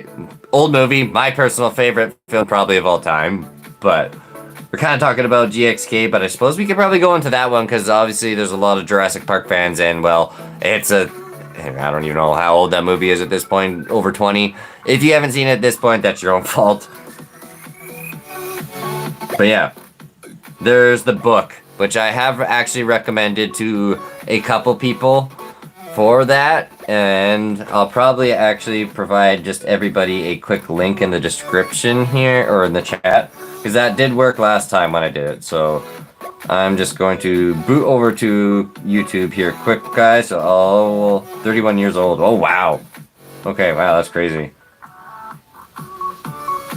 [SPEAKER 1] old movie, my personal favorite film probably of all time, but we're kind of talking about GXK, but I suppose we could probably go into that one because obviously there's a lot of Jurassic Park fans and, well, it's a... I don't even know how old that movie is at this point, over 20. If you haven't seen it at this point, that's your own fault. But yeah, there's the book, which I have actually recommended to a couple people for that, and I'll probably actually provide just everybody a quick link in the description here, or in the chat, because that did work last time when I did it, so I'm just going to boot over to YouTube here quick, guys. Oh, 31 years old. Oh, wow. Okay, wow, that's crazy.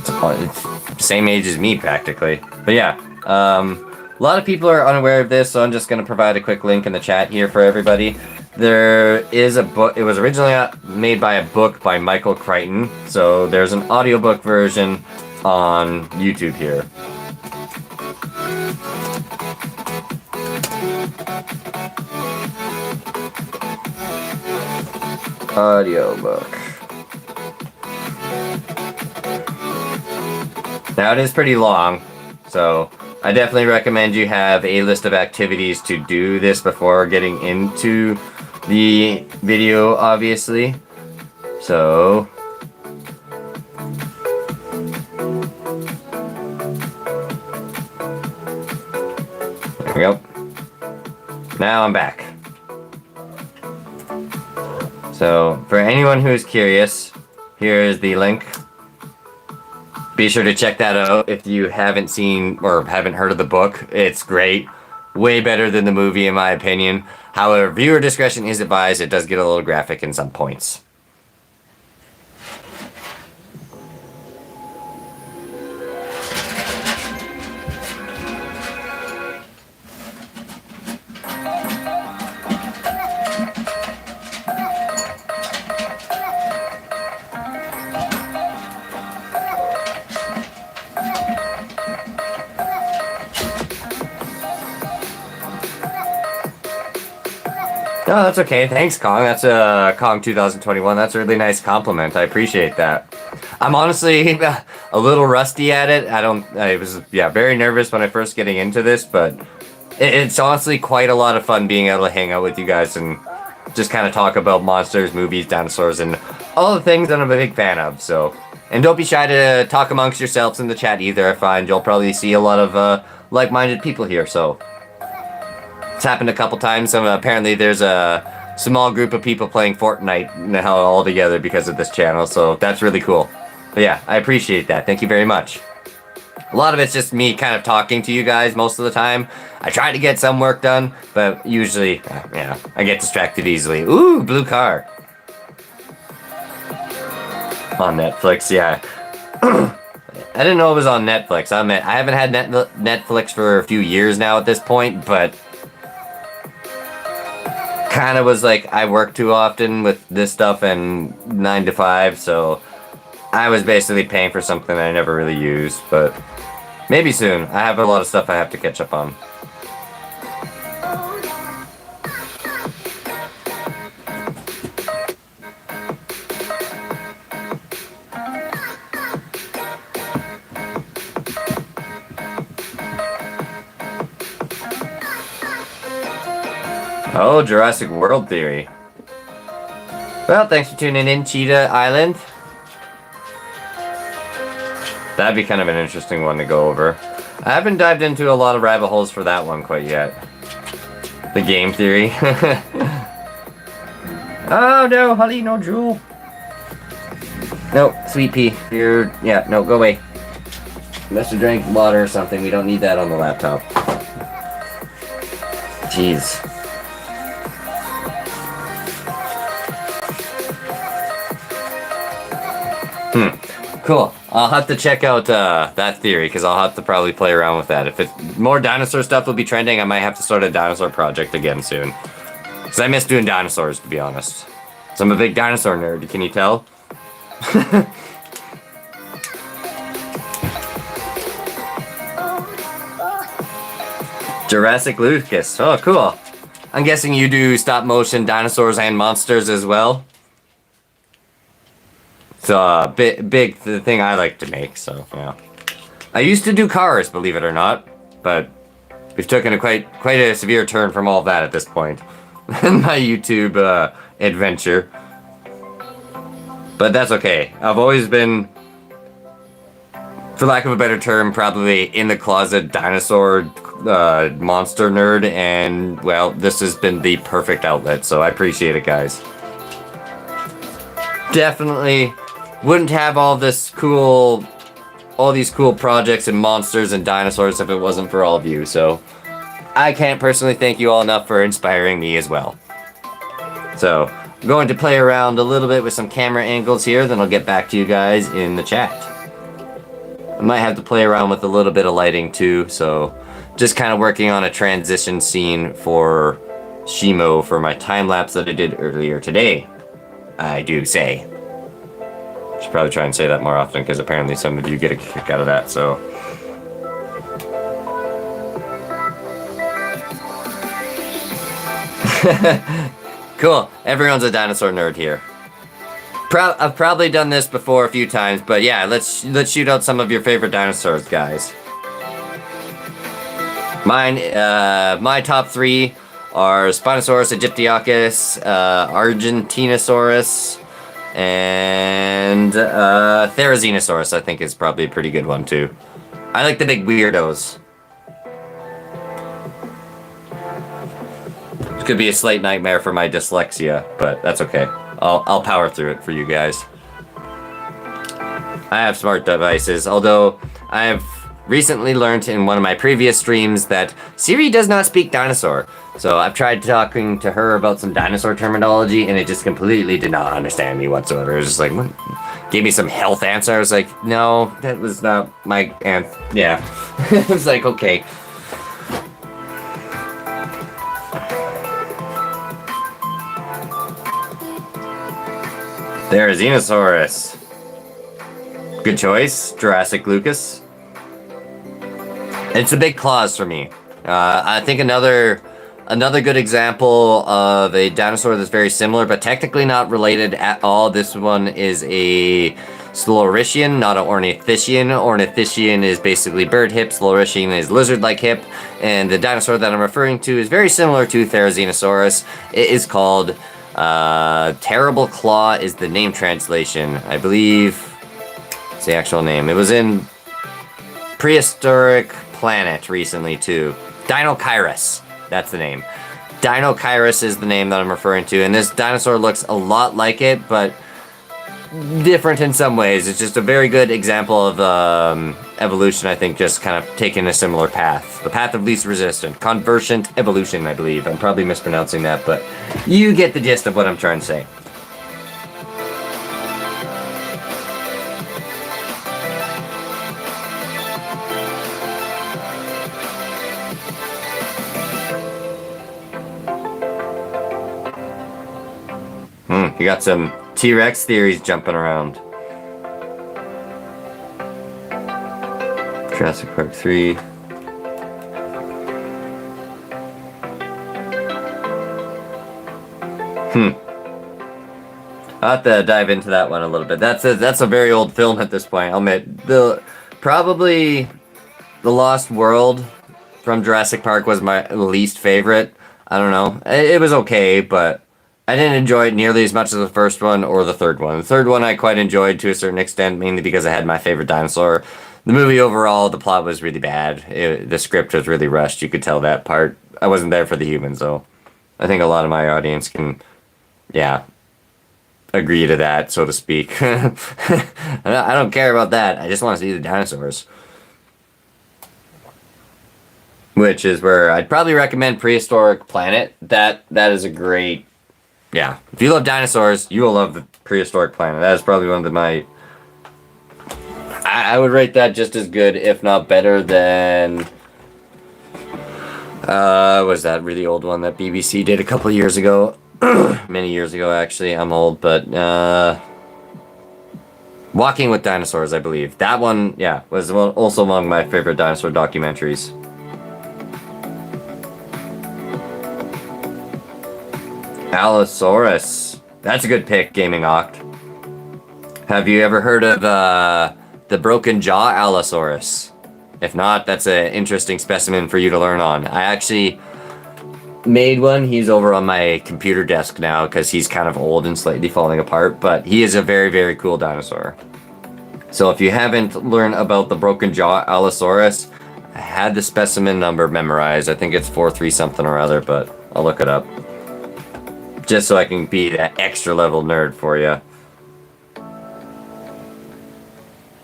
[SPEAKER 1] It's same age as me, practically. But yeah, a lot of people are unaware of this, so I'm just going to provide a quick link in the chat here for everybody. There is a book. It was originally made by a book by Michael Crichton, so there's an audiobook version on YouTube here. Audiobook. Now it is pretty long, so I definitely recommend you have a list of activities to do this before getting into the video, obviously. So there we go. Now I'm back. So, for anyone who is curious, here is the link. Be sure to check that out if you haven't seen or haven't heard of the book. It's great. Way better than the movie, in my opinion. However, viewer discretion is advised. It does get a little graphic in some points. No, that's okay. Thanks, Kong. That's Kong 2021. That's a really nice compliment. I appreciate that. I'm honestly a little rusty at it. I was very nervous when I first getting into this, but it's honestly quite a lot of fun being able to hang out with you guys and just kind of talk about monsters, movies, dinosaurs, and all the things that I'm a big fan of. So, and don't be shy to talk amongst yourselves in the chat either. I find you'll probably see a lot of like-minded people here. So. It's happened a couple times. Apparently there's a small group of people playing Fortnite now all together because of this channel, so that's really cool. But yeah, I appreciate that. Thank you very much. A lot of it's just me kind of talking to you guys most of the time. I try to get some work done, but usually, I get distracted easily. Ooh, blue car. On Netflix, yeah. I didn't know it was on Netflix. I haven't had Netflix for a few years now at this point, but kind of was like I work too often with this stuff and 9 to 5, so I was basically paying for something I never really used, but maybe soon. I have a lot of stuff I have to catch up on. Oh, Jurassic World Theory. Well, thanks for tuning in, Cheetah Island. That'd be kind of an interesting one to go over. I haven't dived into a lot of rabbit holes for that one quite yet. The game theory. Oh no, honey, no drool. No, sweet pea. No, go away. Must have drank water or something. We don't need that on the laptop. Jeez. Cool. I'll have to check out that theory, because I'll have to probably play around with that. If more dinosaur stuff will be trending, I might have to start a dinosaur project again soon. Because I miss doing dinosaurs, to be honest. So I'm a big dinosaur nerd, can you tell? Jurassic Lucas. Oh, cool. I'm guessing you do stop motion dinosaurs and monsters as well. It's a big thing I like to make, so yeah. I used to do cars, believe it or not, but we've taken a quite a severe turn from all of that at this point in my YouTube adventure. But that's okay. I've always been, for lack of a better term, probably in the closet dinosaur monster nerd, and well, this has been the perfect outlet, so I appreciate it, guys. Definitely wouldn't have all these cool projects and monsters and dinosaurs if it wasn't for all of you, so I can't personally thank you all enough for inspiring me as well. So, I'm going to play around a little bit with some camera angles here, then I'll get back to you guys in the chat. I might have to play around with a little bit of lighting too, so just kind of working on a transition scene for Shimo for my time-lapse that I did earlier today. I do say. Should probably try and say that more often, because apparently some of you get a kick out of that, so. Cool. Everyone's a dinosaur nerd here. I've probably done this before a few times, but yeah, let's shoot out some of your favorite dinosaurs, guys. My top 3 are Spinosaurus aegyptiacus, Argentinosaurus, and Therizinosaurus, I think is probably a pretty good one too. I like the big weirdos. This could be a slight nightmare for my dyslexia, but that's okay. I'll power through it for you guys. I have smart devices, although I have recently learned in one of my previous streams that Siri does not speak dinosaur. So I've tried talking to her about some dinosaur terminology, and it just completely did not understand me whatsoever. It was just like, what? Gave me some health answer. I was like, no, that was not my answer. Yeah. It was like, okay. There's Xenosaurus. Good choice, Jurassic Lucas. It's the big claws for me. I think another good example of a dinosaur that's very similar, but technically not related at all. This one is a Slorician, not an Ornithischian. Ornithischian is basically bird hip, Slorician is lizard-like hip, and the dinosaur that I'm referring to is very similar to Therizinosaurus. It is called Terrible Claw is the name translation. I believe it's the actual name. It was in Prehistoric Planet recently too. Dinochirus, that's the name. Dinochirus is the name that I'm referring to, and this dinosaur looks a lot like it, but different in some ways. It's just a very good example of evolution, I think, just kind of taking a similar path. The path of least resistance. Convergent evolution, I believe. I'm probably mispronouncing that, but you get the gist of what I'm trying to say. You got some T-Rex theories jumping around. Jurassic Park 3. I'll have to dive into that one a little bit. That's a very old film at this point. I'll admit. Probably The Lost World from Jurassic Park was my least favorite. I don't know. It was okay, but I didn't enjoy it nearly as much as the first one or the third one. The third one I quite enjoyed to a certain extent, mainly because I had my favorite dinosaur. The movie overall, the plot was really bad. The script was really rushed. You could tell that part. I wasn't there for the humans, though. I think a lot of my audience can, yeah. agree to that, so to speak. I don't care about that. I just want to see the dinosaurs. Which is where I'd probably recommend Prehistoric Planet. That is a great, yeah. If you love dinosaurs, you will love the Prehistoric Planet. That is probably one of my. I would rate that just as good, if not better than. Was that really old one that BBC did a couple years ago? Many years ago, actually. I'm old, but Walking with Dinosaurs, I believe. That one, yeah, was also among my favorite dinosaur documentaries. Allosaurus. That's a good pick, Gaming Oct. Have you ever heard of the broken jaw Allosaurus? If not, that's an interesting specimen for you to learn on. I actually made one. He's over on my computer desk now because he's kind of old and slightly falling apart, but he is a very, very cool dinosaur. So if you haven't learned about the broken jaw Allosaurus, I had the specimen number memorized. I think it's 43 something or other, but I'll look it up. Just so I can be that extra level nerd for you.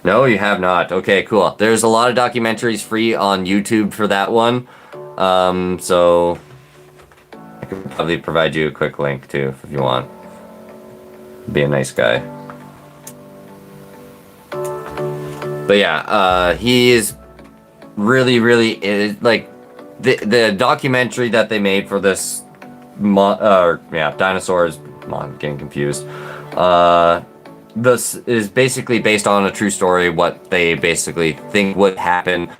[SPEAKER 1] No, you have not. Okay, cool. There's a lot of documentaries free on YouTube for that one. So I can probably provide you a quick link too if you want. Be a nice guy. But yeah, he is really like the documentary that they made for this dinosaurs. I'm getting confused. This is basically based on a true story, what they basically think would happen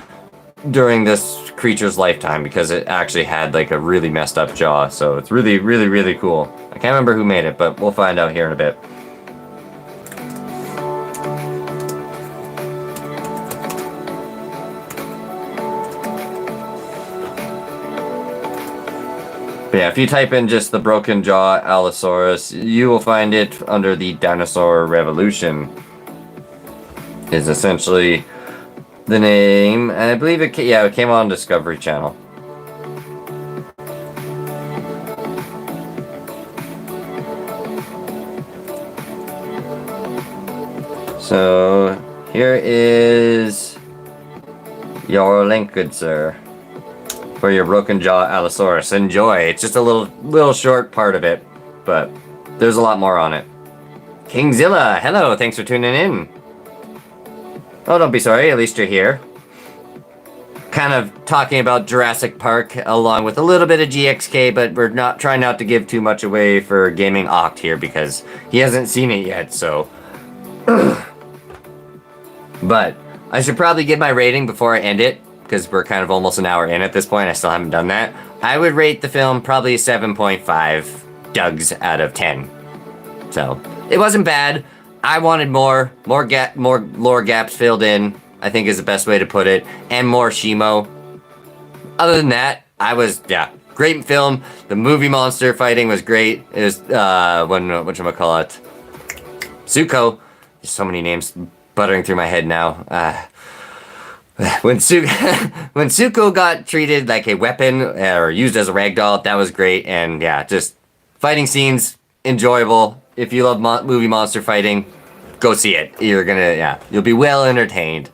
[SPEAKER 1] during this creature's lifetime, because it actually had like a really messed up jaw. So it's really cool. I can't remember who made it, but we'll find out here in a bit. But yeah, if you type in just the broken jaw Allosaurus, you will find it under the Dinosaur Revolution. Is essentially the name, and I believe it came on Discovery Channel. So here is your link, good sir, for your broken jaw Allosaurus. Enjoy. It's just a little short part of it, but there's a lot more on it. Kingzilla, hello, thanks for tuning in. Oh, don't be sorry, at least you're here. Kind of talking about Jurassic Park along with a little bit of GXK, but we're not trying not to give too much away for Gaming Oct here because he hasn't seen it yet, so. But I should probably give my rating before I end it, because we're kind of almost an hour in at this point. I still haven't done that. I would rate the film probably 7.5 Dougs out of 10. So it wasn't bad. I wanted more lore gaps filled in, I think is the best way to put it, and more Shimo. Other than that, great film. The movie monster fighting was great. It was whatchamacallit, Zuko. There's so many names buttering through my head now. When Zuko got treated like a weapon or used as a ragdoll, that was great. And yeah, just fighting scenes, enjoyable. If you love movie monster fighting, go see it. You'll be well entertained.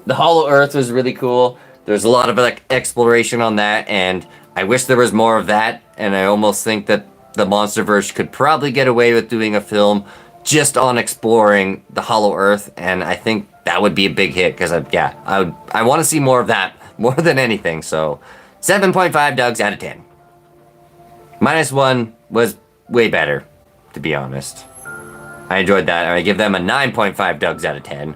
[SPEAKER 1] The Hollow Earth was really cool. There's a lot of like exploration on that, and I wish there was more of that. And I almost think that the Monsterverse could probably get away with doing a film just on exploring the Hollow Earth, and I think that would be a big hit, because I want to see more of that more than anything. So 7.5 Dougs out of 10. -1 was way better, to be honest. I enjoyed that. I give them a 9.5 Dougs out of 10,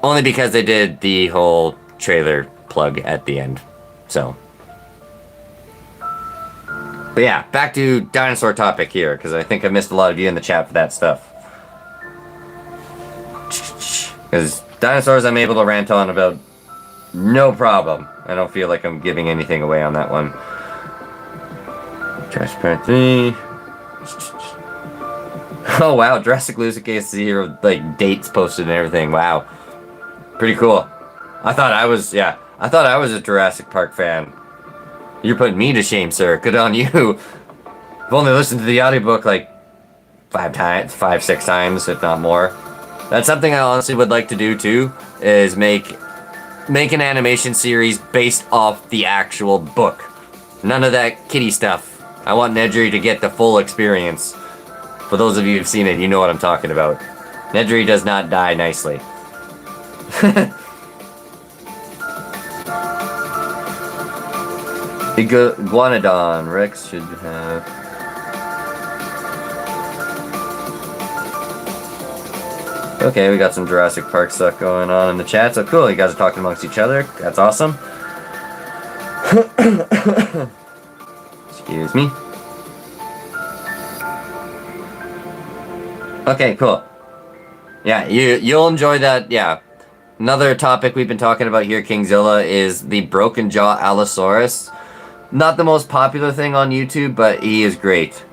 [SPEAKER 1] only because they did the whole trailer plug at the end. So, but yeah, back to dinosaur topic here, because I think I missed a lot of you in the chat for that stuff. Because dinosaurs I'm able to rant on about no problem. I don't feel like I'm giving anything away on that one. Jurassic Park 3. Oh wow, Jurassic Lucic Case here, like dates posted and everything. Wow. Pretty cool. I thought I was a Jurassic Park fan. You're putting me to shame, sir. Good on you. I've only listened to the audiobook like 5, 6 times, if not more. That's something I honestly would like to do too, is make an animation series based off the actual book. None of that kiddie stuff. I want Nedry to get the full experience. For those of you who've seen it, you know what I'm talking about. Nedry does not die nicely. Iguanodon Rex should have. Okay, we got some Jurassic Park stuff going on in the chat, so cool, you guys are talking amongst each other. That's awesome. Excuse me. Okay, cool. Yeah, you'll enjoy that, yeah. Another topic we've been talking about here, Kingzilla, is the broken jaw Allosaurus. Not the most popular thing on YouTube, but he is great.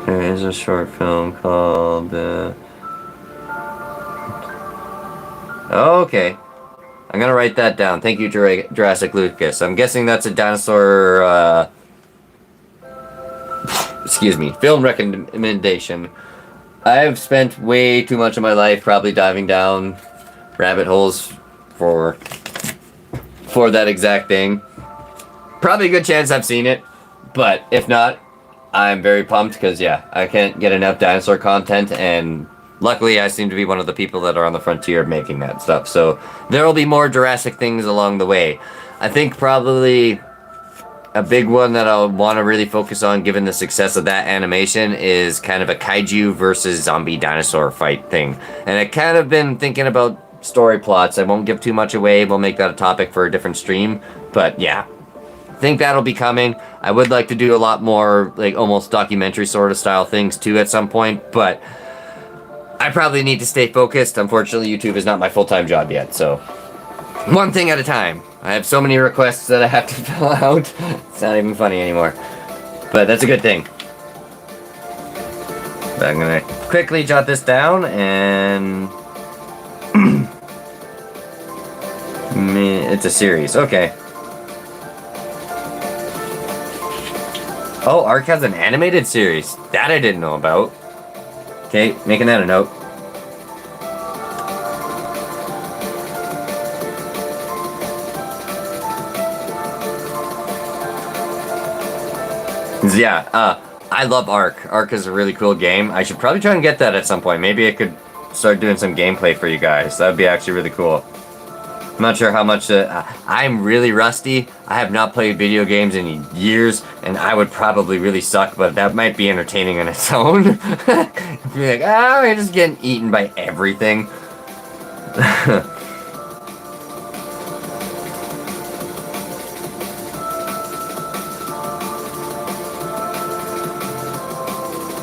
[SPEAKER 1] There is a short film called... Okay. I'm gonna write that down. Thank you, Jurassic Lucas. I'm guessing that's a dinosaur... excuse me. Film recommendation. I've spent way too much of my life probably diving down rabbit holes for that exact thing. Probably a good chance I've seen it, but if not, I'm very pumped because, yeah, I can't get enough dinosaur content, and luckily I seem to be one of the people that are on the frontier of making that stuff, so there will be more Jurassic things along the way. I think probably a big one that I'll want to really focus on, given the success of that animation, is kind of a kaiju versus zombie dinosaur fight thing. And I kind of been thinking about story plots. I won't give too much away. We'll make that a topic for a different stream. But yeah, I think that'll be coming. I would like to do a lot more, like, almost documentary sort of style things too at some point. But I probably need to stay focused. Unfortunately, YouTube is not my full-time job yet. So one thing at a time. I have so many requests that I have to fill out. It's not even funny anymore. But that's a good thing. But I'm gonna quickly jot this down and... It's a series, okay. Oh, Ark has an animated series. That I didn't know about. Okay, making that a note. Yeah, I love Ark. Ark is a really cool game. I should probably try and get that at some point. Maybe I could start doing some gameplay for you guys. That would be actually really cool. I'm not sure how much... I'm really rusty. I have not played video games in years, and I would probably really suck, but that might be entertaining on its own. Be like, oh, you're just getting eaten by everything.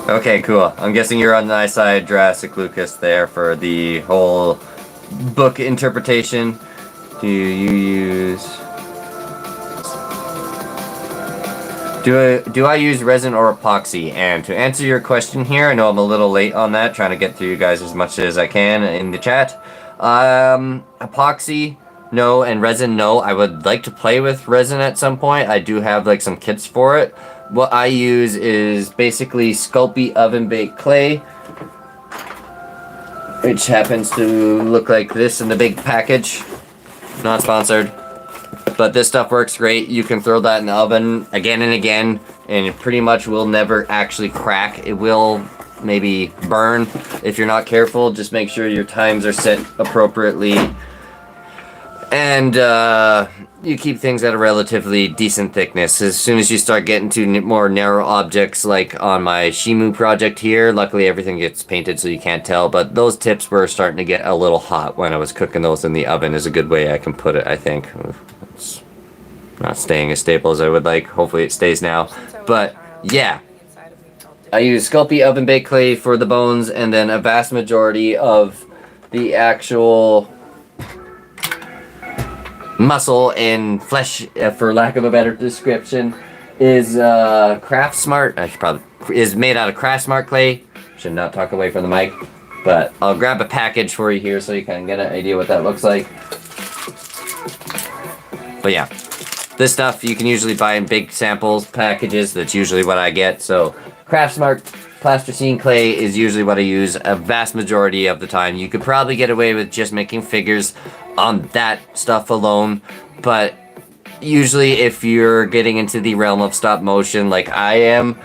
[SPEAKER 1] Okay, cool. I'm guessing you're on my side, Jurassic Lucas, there for the whole book interpretation. Do you use... Do I use resin or epoxy? And to answer your question here, I know I'm a little late on that, trying to get through you guys as much as I can in the chat. Epoxy, no, and resin, no. I would like to play with resin at some point. I do have like some kits for it. What I use is basically Sculpey oven baked clay, which happens to look like this in the big package. Not sponsored, but this stuff works great. You can throw that in the oven again and again, and it pretty much will never actually crack. It will maybe burn if you're not careful. Just make sure your times are set appropriately, and you keep things at a relatively decent thickness. As soon as you start getting to more narrow objects, like on my Shimo project here, luckily everything gets painted so you can't tell, but those tips were starting to get a little hot when I was cooking those in the oven, is a good way I can put it, I think. It's not staying as stable as I would like. Hopefully it stays now. But yeah, I use Sculpey oven baked clay for the bones, and then a vast majority of the actual muscle and flesh, for lack of a better description, is Craft Smart. I should probably is made out of Craft Smart clay. Should not talk away from the mic, but I'll grab a package for you here so you can get an idea what that looks like. But yeah, This stuff you can usually buy in big samples packages. That's usually what I get. So Craftsmart plasticine clay is usually what I use a vast majority of the time. You could probably get away with just making figures on that stuff alone, but usually if you're getting into the realm of stop motion like I am,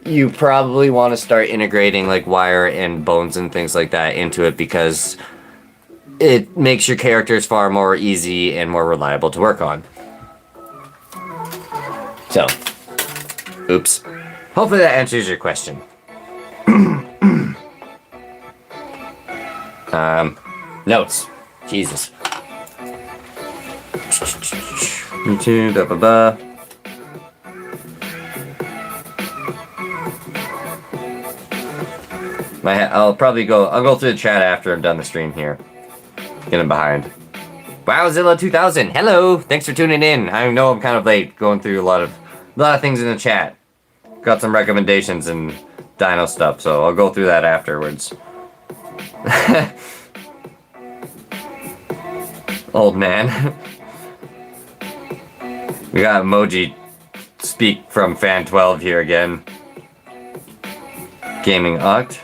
[SPEAKER 1] you probably want to start integrating like wire and bones and things like that into it, because it makes your characters far more easy and more reliable to work on. So, oops. Hopefully that answers your question. Notes. Jesus. Me too, blah, blah, blah. I'll go through the chat after I'm done the stream here. Getting behind. Wowzilla 2000, hello! Thanks for tuning in. I know I'm kind of late, going through a lot of things in the chat. Got some recommendations and dino stuff, so I'll go through that afterwards. Old man. We got emoji speak from fan 12 here again. Gaming Oct.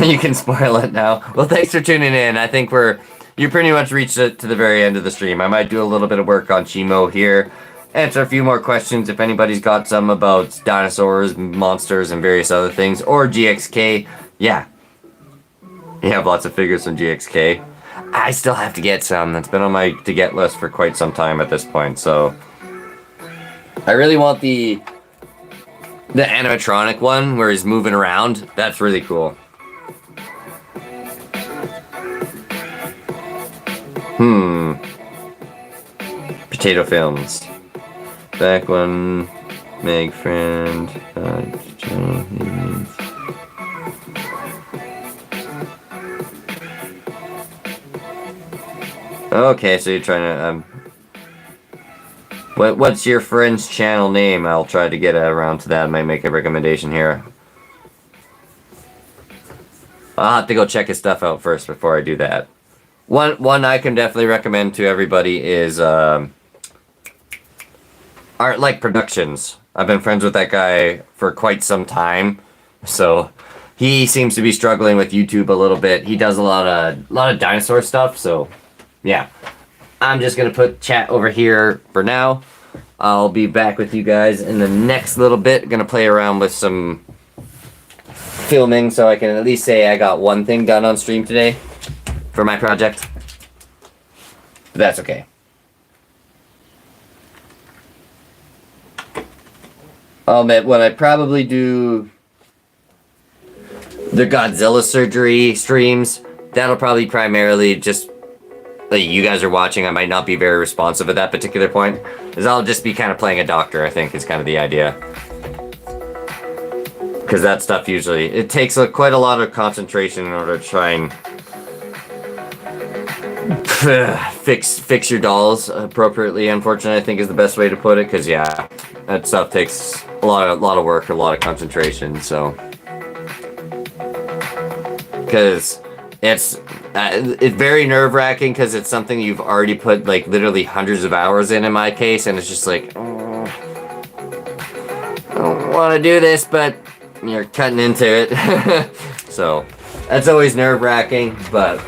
[SPEAKER 1] You can spoil it now. Well, thanks for tuning in. I think you pretty much reached it to the very end of the stream. I might do a little bit of work on Shimo here. Answer a few more questions if anybody's got some about dinosaurs, monsters, and various other things. Or GXK. Yeah. You have lots of figures from GXK. I still have to get some. That's been on my to-get list for quite some time at this point, so... I really want the animatronic one where he's moving around. That's really cool. Potato films. Back one. Meg friend. Okay, so you're trying to, what's your friend's channel name? I'll try to get around to that. I might make a recommendation here. I'll have to go check his stuff out first before I do that. One I can definitely recommend to everybody is Art Like Productions. I've been friends with that guy for quite some time, so he seems to be struggling with YouTube a little bit. He does a lot of dinosaur stuff, so yeah. I'm just gonna put chat over here for now. I'll be back with you guys in the next little bit. Gonna play around with some filming so I can at least say I got one thing done on stream today for my project. But that's okay. I'll admit, when I probably do the Godzilla surgery streams, that'll probably primarily just like you guys are watching. I might not be very responsive at that particular point, because I'll just be kind of playing a doctor, I think, is kind of the idea. Because that stuff usually, it takes quite a lot of concentration in order to try and fix your dolls appropriately, unfortunately, I think is the best way to put it, because yeah, that stuff takes a lot of work, a lot of concentration, so. Because it's very nerve-wracking, because it's something you've already put like literally hundreds of hours in my case, and it's just like, oh, I don't want to do this, but you're cutting into it. So that's always nerve-wracking, but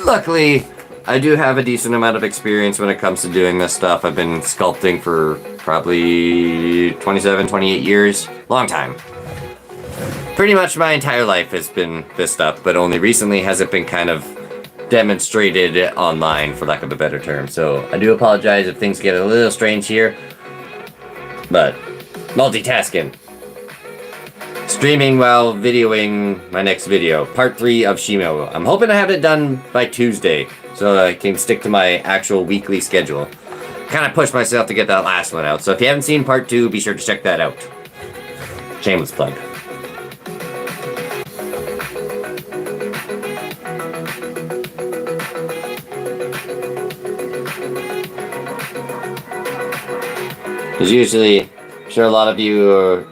[SPEAKER 1] luckily I do have a decent amount of experience when it comes to doing this stuff. I've been sculpting for probably 27, 28 years. Long time. Pretty much my entire life has been this stuff, but only recently has it been kind of demonstrated online, for lack of a better term. So I do apologize if things get a little strange here, but multitasking. Streaming while videoing my next video, part 3 of Shimo. I'm hoping to have it done by Tuesday, so I can stick to my actual weekly schedule. Kind of pushed myself to get that last one out, so if you haven't seen part 2, be sure to check that out. Shameless plug. Because usually, I'm sure a lot of you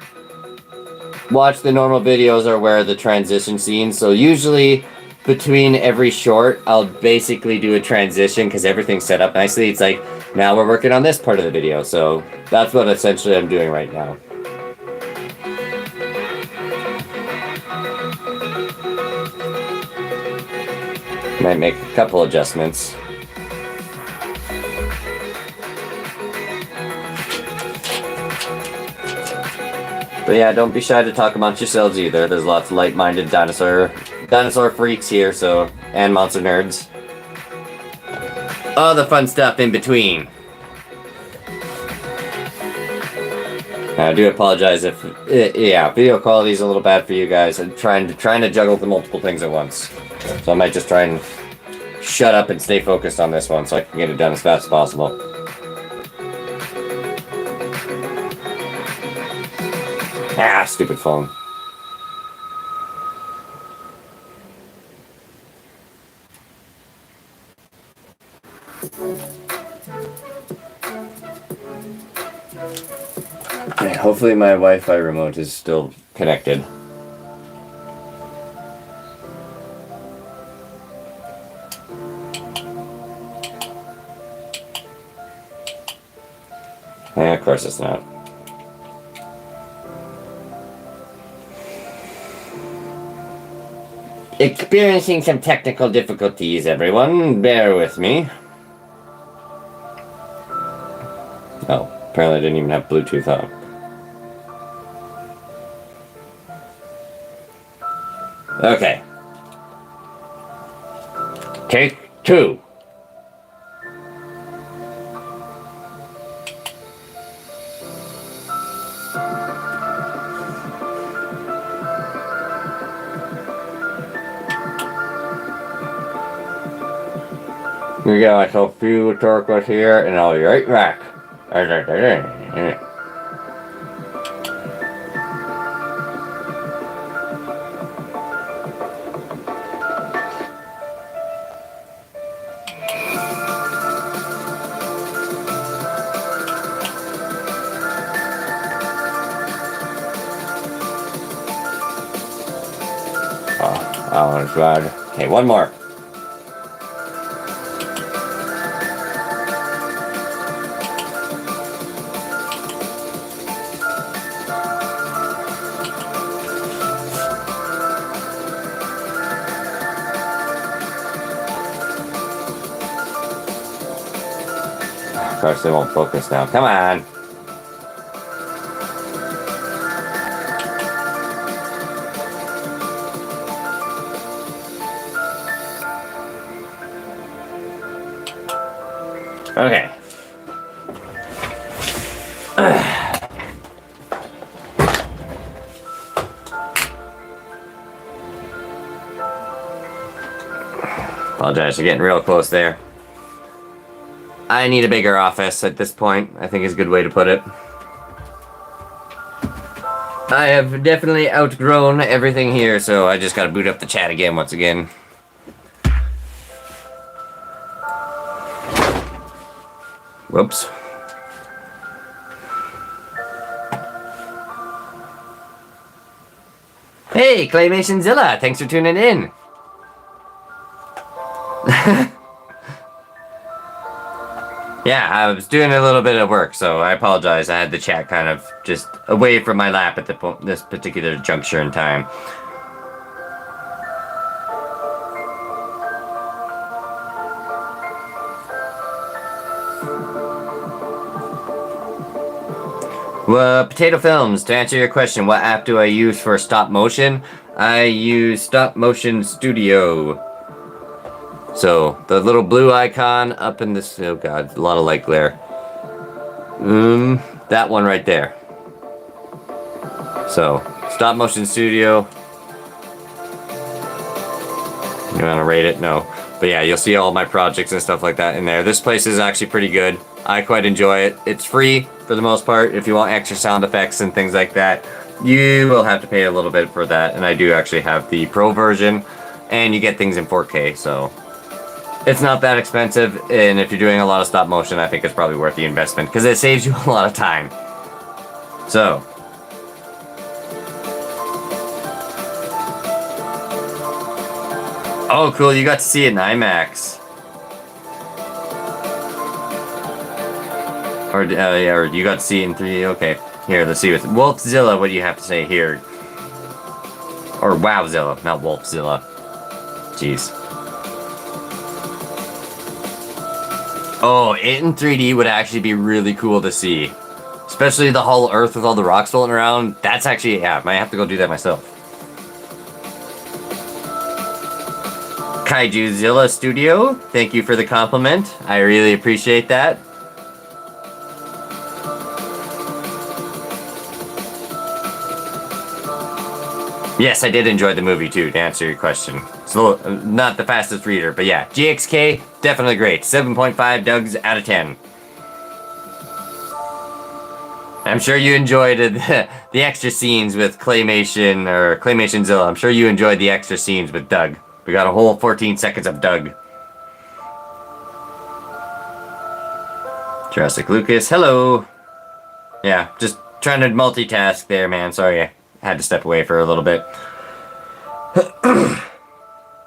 [SPEAKER 1] watch the normal videos or where the transition scenes, so usually between every short, I'll basically do a transition because everything's set up nicely. It's like, now we're working on this part of the video. So that's what essentially I'm doing right now. Might make a couple adjustments. But yeah, don't be shy to talk amongst yourselves either. There's lots of like-minded dinosaur freaks here, so, and monster nerds. All the fun stuff in between. I do apologize if, yeah, video quality is a little bad for you guys. I'm trying to juggle the multiple things at once. So I might just try and shut up and stay focused on this one so I can get it done as fast as possible. Ah, stupid phone. Okay, hopefully my Wi-Fi remote is still connected. Yeah, of course it's not. Experiencing some technical difficulties, everyone. Bear with me. Oh, apparently I didn't even have Bluetooth on. Okay. Take 2. We got myself a few turquoise here, and I'll be right back. Oh, that one's bad. Okay, one more. Of course, they won't focus now. Come on. Okay. Apologize for getting real close there. I need a bigger office at this point, I think is a good way to put it. I have definitely outgrown everything here, so I just gotta boot up the chat again once again. Whoops. Hey, Claymationzilla, thanks for tuning in. Yeah, I was doing a little bit of work, so I apologize. I had the chat kind of just away from my lap at this particular juncture in time. Well, Potato Films, to answer your question, what app do I use for stop motion? I use Stop Motion Studio. So, the little blue icon up in this, oh god, a lot of light glare. That one right there. So, Stop Motion Studio. You want to rate it? No. But yeah, you'll see all my projects and stuff like that in there. This place is actually pretty good. I quite enjoy it. It's free for the most part. If you want extra sound effects and things like that, you will have to pay a little bit for that. And I do actually have the pro version, and you get things in 4K, so it's not that expensive. And if you're doing a lot of stop motion, I think it's probably worth the investment because it saves you a lot of time. So, Oh, cool. You got to see it in IMAX. Or, yeah, or you got to see it in 3D. Okay. Here, let's see. With Wolfzilla, what do you have to say here? Or Wowzilla, not Wolfzilla. Jeez. Oh, it in 3D would actually be really cool to see. Especially the whole Earth with all the rocks floating around. That's actually, yeah, I might have to go do that myself. Kaijuzilla Studio, thank you for the compliment. I really appreciate that. Yes, I did enjoy the movie too, to answer your question. It's a little, not the fastest reader, but yeah. GXK, definitely great. 7.5 Dougs out of 10. I'm sure you enjoyed the extra scenes with Claymation, or Claymationzilla. I'm sure you enjoyed the extra scenes with Doug. We got a whole 14 seconds of Doug. Jurassic Lucas, hello. Yeah, just trying to multitask there, man. Sorry, I had to step away for a little bit.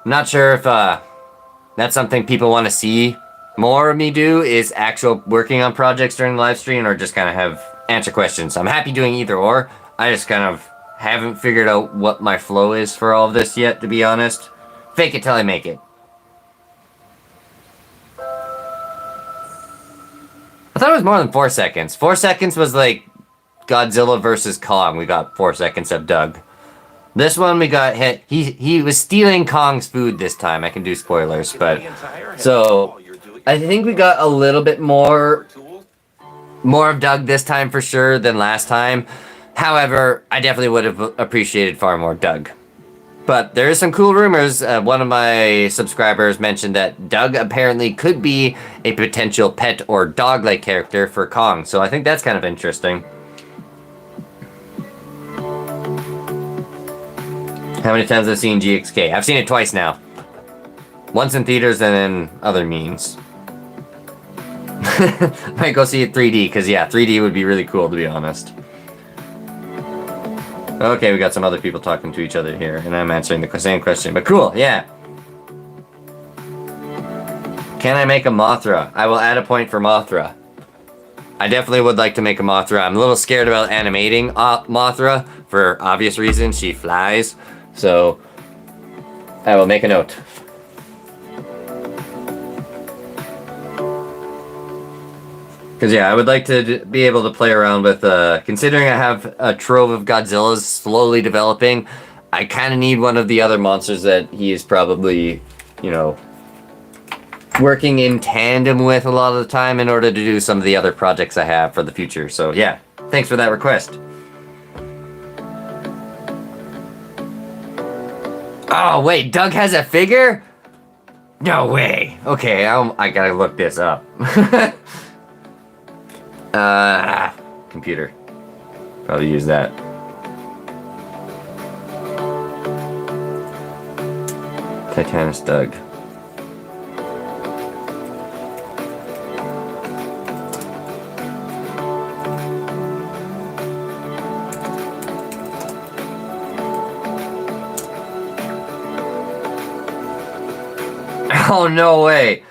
[SPEAKER 1] Not sure if that's something people want to see more of me do, is actual working on projects during the live stream, or just kind of have answer questions. I'm happy doing either or. I just kind of haven't figured out what my flow is for all of this yet, to be honest. Fake it till I make it. I thought it was more than 4 seconds. 4 seconds was like Godzilla versus Kong. We got 4 seconds of Doug. This one we got hit. He was stealing Kong's food this time. I can do spoilers, but so I think we got a little bit more of Doug this time for sure than last time. However, I definitely would have appreciated far more Doug. But there is some cool rumors. One of my subscribers mentioned that Doug apparently could be a potential pet or dog-like character for Kong. So I think that's kind of interesting. How many times have I seen GXK? I've seen it twice now. Once in theaters and then other means. Might go see it 3D, because yeah, 3D would be really cool, to be honest. Okay, we got some other people talking to each other here, and I'm answering the same question, but cool, yeah. Can I make a Mothra? I will add a point for Mothra. I definitely would like to make a Mothra. I'm a little scared about animating Mothra, for obvious reasons. She flies, so I will make a note. Because yeah, I would like to be able to play around with, considering I have a trove of Godzillas slowly developing, I kind of need one of the other monsters that he is probably, you know, working in tandem with a lot of the time in order to do some of the other projects I have for the future. So yeah, thanks for that request. Oh wait, Doug has a figure? No way. Okay, I gotta look this up. Computer. Probably use that. Titanus Doug. Oh, no way.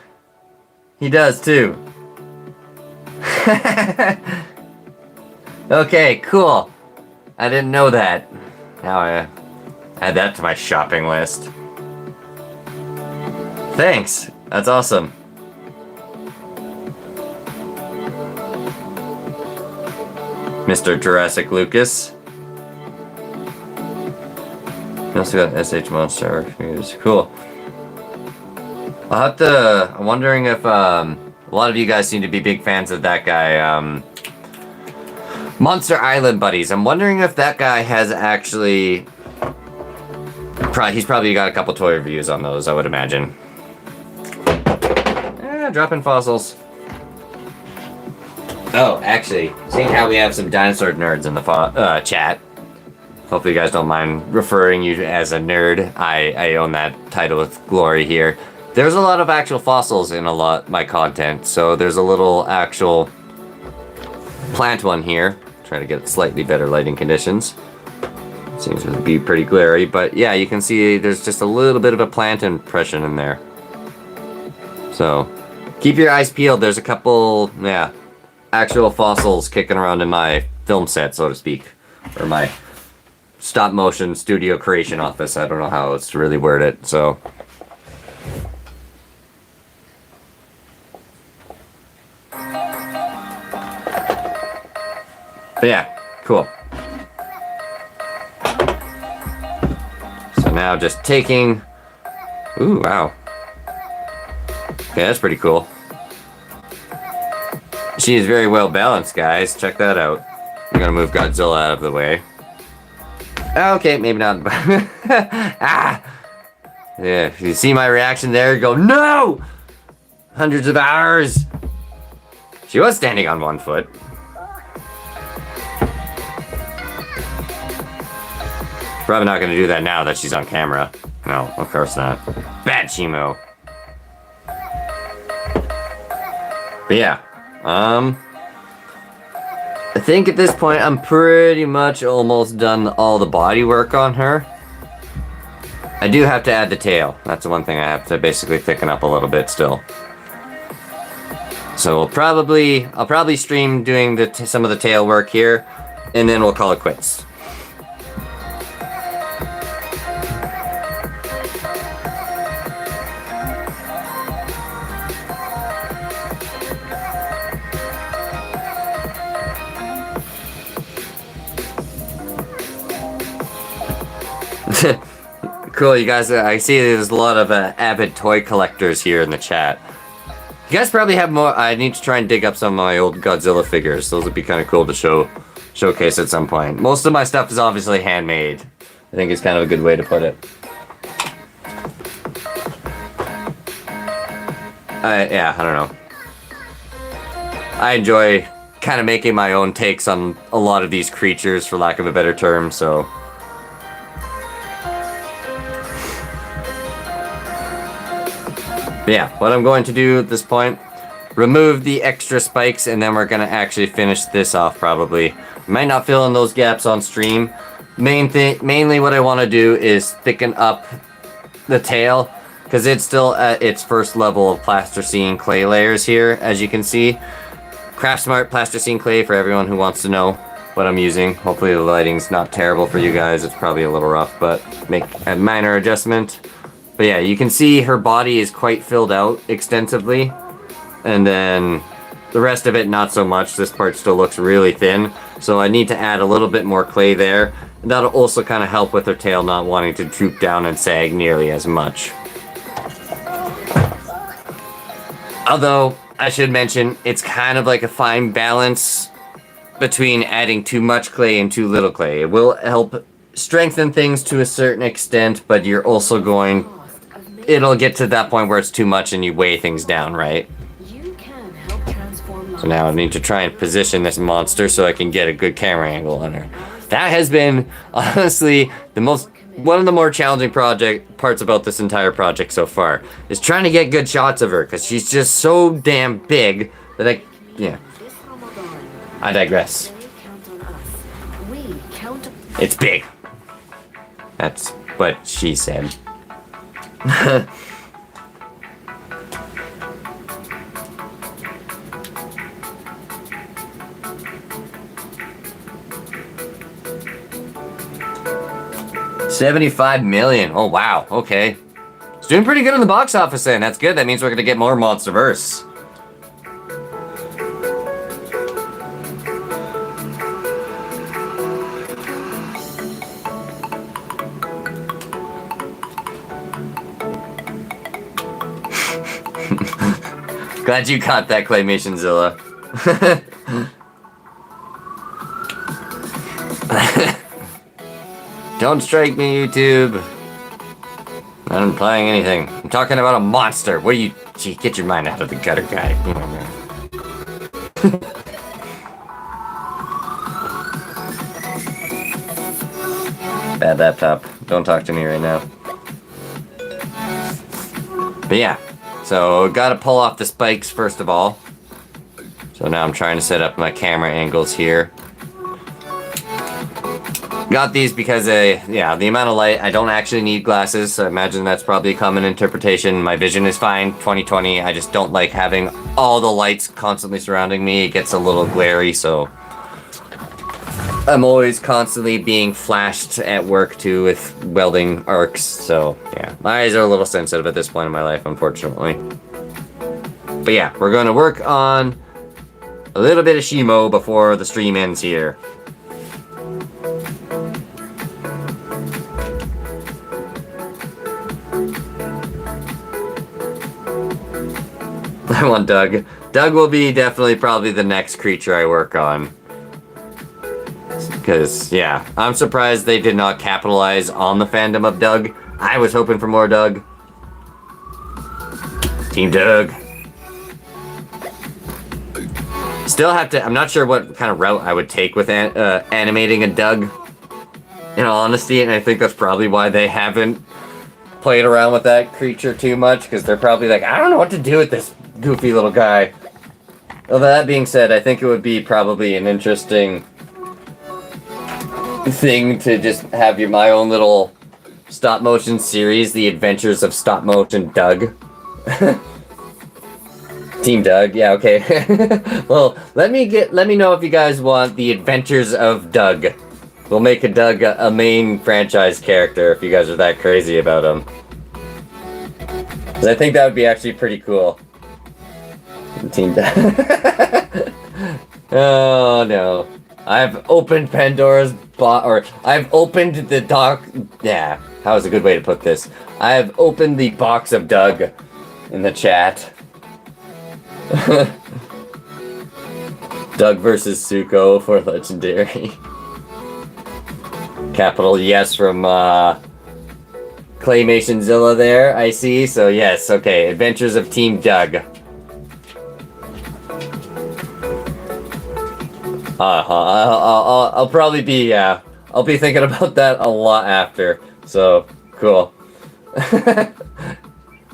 [SPEAKER 1] He does too. Okay, cool. I didn't know that. Now I add that to my shopping list. Thanks. That's awesome. Mr. Jurassic Lucas. We also got SH Monster figures. Cool. I'll have to... I'm wondering if, a lot of you guys seem to be big fans of that guy, Monster Island Buddies. I'm wondering if that guy has actually... He's probably got a couple toy reviews on those, I would imagine. Dropping fossils. Oh, actually, seeing how we have some dinosaur nerds in the chat. Hopefully you guys don't mind referring you as a nerd. I own that title with glory here. There's a lot of actual fossils in a lot of my content, so there's a little actual plant one here. Try to get slightly better lighting conditions. Seems to be pretty glary, but yeah, you can see there's just a little bit of a plant impression in there. So, keep your eyes peeled. There's a couple, yeah, actual fossils kicking around in my film set, so to speak. Or my stop motion studio creation office. I don't know how else to really word it, so. But yeah, cool. So now just taking, ooh, wow. Okay, that's pretty cool. She is very well balanced, guys. Check that out. I'm gonna move Godzilla out of the way. Okay, maybe not. Ah! Yeah, if you see my reaction there, go, no! Hundreds of hours! She was standing on one foot. Probably not gonna do that now that she's on camera. No, of course not. Bad Shimo. But yeah, I think at this point I'm pretty much almost done all the body work on her. I do have to add the tail. That's the one thing I have to basically thicken up a little bit still. So I'll probably stream doing some of the tail work here, and then we'll call it quits. Cool, you guys. I see there's a lot of avid toy collectors here in the chat. You guys probably have more. I need to try and dig up some of my old Godzilla figures. Those would be kind of cool to showcase at some point. Most of my stuff is obviously handmade. I think it's kind of a good way to put it. Yeah, I don't know. I enjoy kind of making my own takes on a lot of these creatures, for lack of a better term, so. Yeah, what I'm going to do at this point, remove the extra spikes, and then we're going to actually finish this off probably. Might not fill in those gaps on stream. Mainly what I want to do is thicken up the tail, because it's still at its first level of plasticine clay layers here, as you can see. Craft Smart plasticine clay for everyone who wants to know what I'm using. Hopefully the lighting's not terrible for you guys. It's probably a little rough, but make a minor adjustment. But yeah, you can see her body is quite filled out extensively. And then the rest of it, not so much. This part still looks really thin. So I need to add a little bit more clay there. And that'll also kind of help with her tail not wanting to droop down and sag nearly as much. Although, I should mention, it's kind of like a fine balance between adding too much clay and too little clay. It will help strengthen things to a certain extent, but you're also going... It'll get to that point where it's too much and you weigh things down, right? So now I need to try and position this monster so I can get a good camera angle on her. That has been, honestly, one of the more challenging parts about this entire project so far, is trying to get good shots of her, because she's just so damn big that I digress. It's big. That's what she said. $75 million. Oh wow. Okay, it's doing pretty good in the box office. Then that's good. That means we're gonna get more MonsterVerse. Glad you caught that, Claymation Zilla. Don't strike me, YouTube. Not implying anything. I'm talking about a monster. What are you... Gee, get your mind out of the gutter, guy. Bad laptop. Don't talk to me right now. But yeah. So, gotta pull off the spikes first of all. So now I'm trying to set up my camera angles here. Got these because, yeah, the amount of light, I don't actually need glasses, so I imagine that's probably a common interpretation. My vision is fine, 20/20, I just don't like having all the lights constantly surrounding me. It gets a little glary, so I'm always constantly being flashed at work, too, with welding arcs, so, yeah. My eyes are a little sensitive at this point in my life, unfortunately. But yeah, we're going to work on a little bit of Shimo before the stream ends here. I want Doug. Doug will be definitely probably the next creature I work on. Because, yeah, I'm surprised they did not capitalize on the fandom of Doug. I was hoping for more Doug. Team Doug. Still have to, I'm not sure what kind of route I would take with animating a Doug, in all honesty, and I think that's probably why they haven't played around with that creature too much, because they're probably like, I don't know what to do with this goofy little guy. Well, that being said, I think it would be probably an interesting thing to just have my own little stop-motion series, The Adventures of Stop-Motion Doug. Team Doug, yeah, okay. Well, let me know if you guys want The Adventures of Doug. We'll make a Doug a main franchise character if you guys are that crazy about him. 'Cause I think that would be actually pretty cool. Team Doug. Oh no. I've opened Pandora's box, or I've opened the yeah, how is a good way to put this? I have opened the box of Doug in the chat. Doug versus Zuko for Legendary. Capital yes from Claymation Zilla there, I see. So yes, okay. Adventures of Team Doug. I'll probably be, yeah. I'll be thinking about that a lot after. So, cool.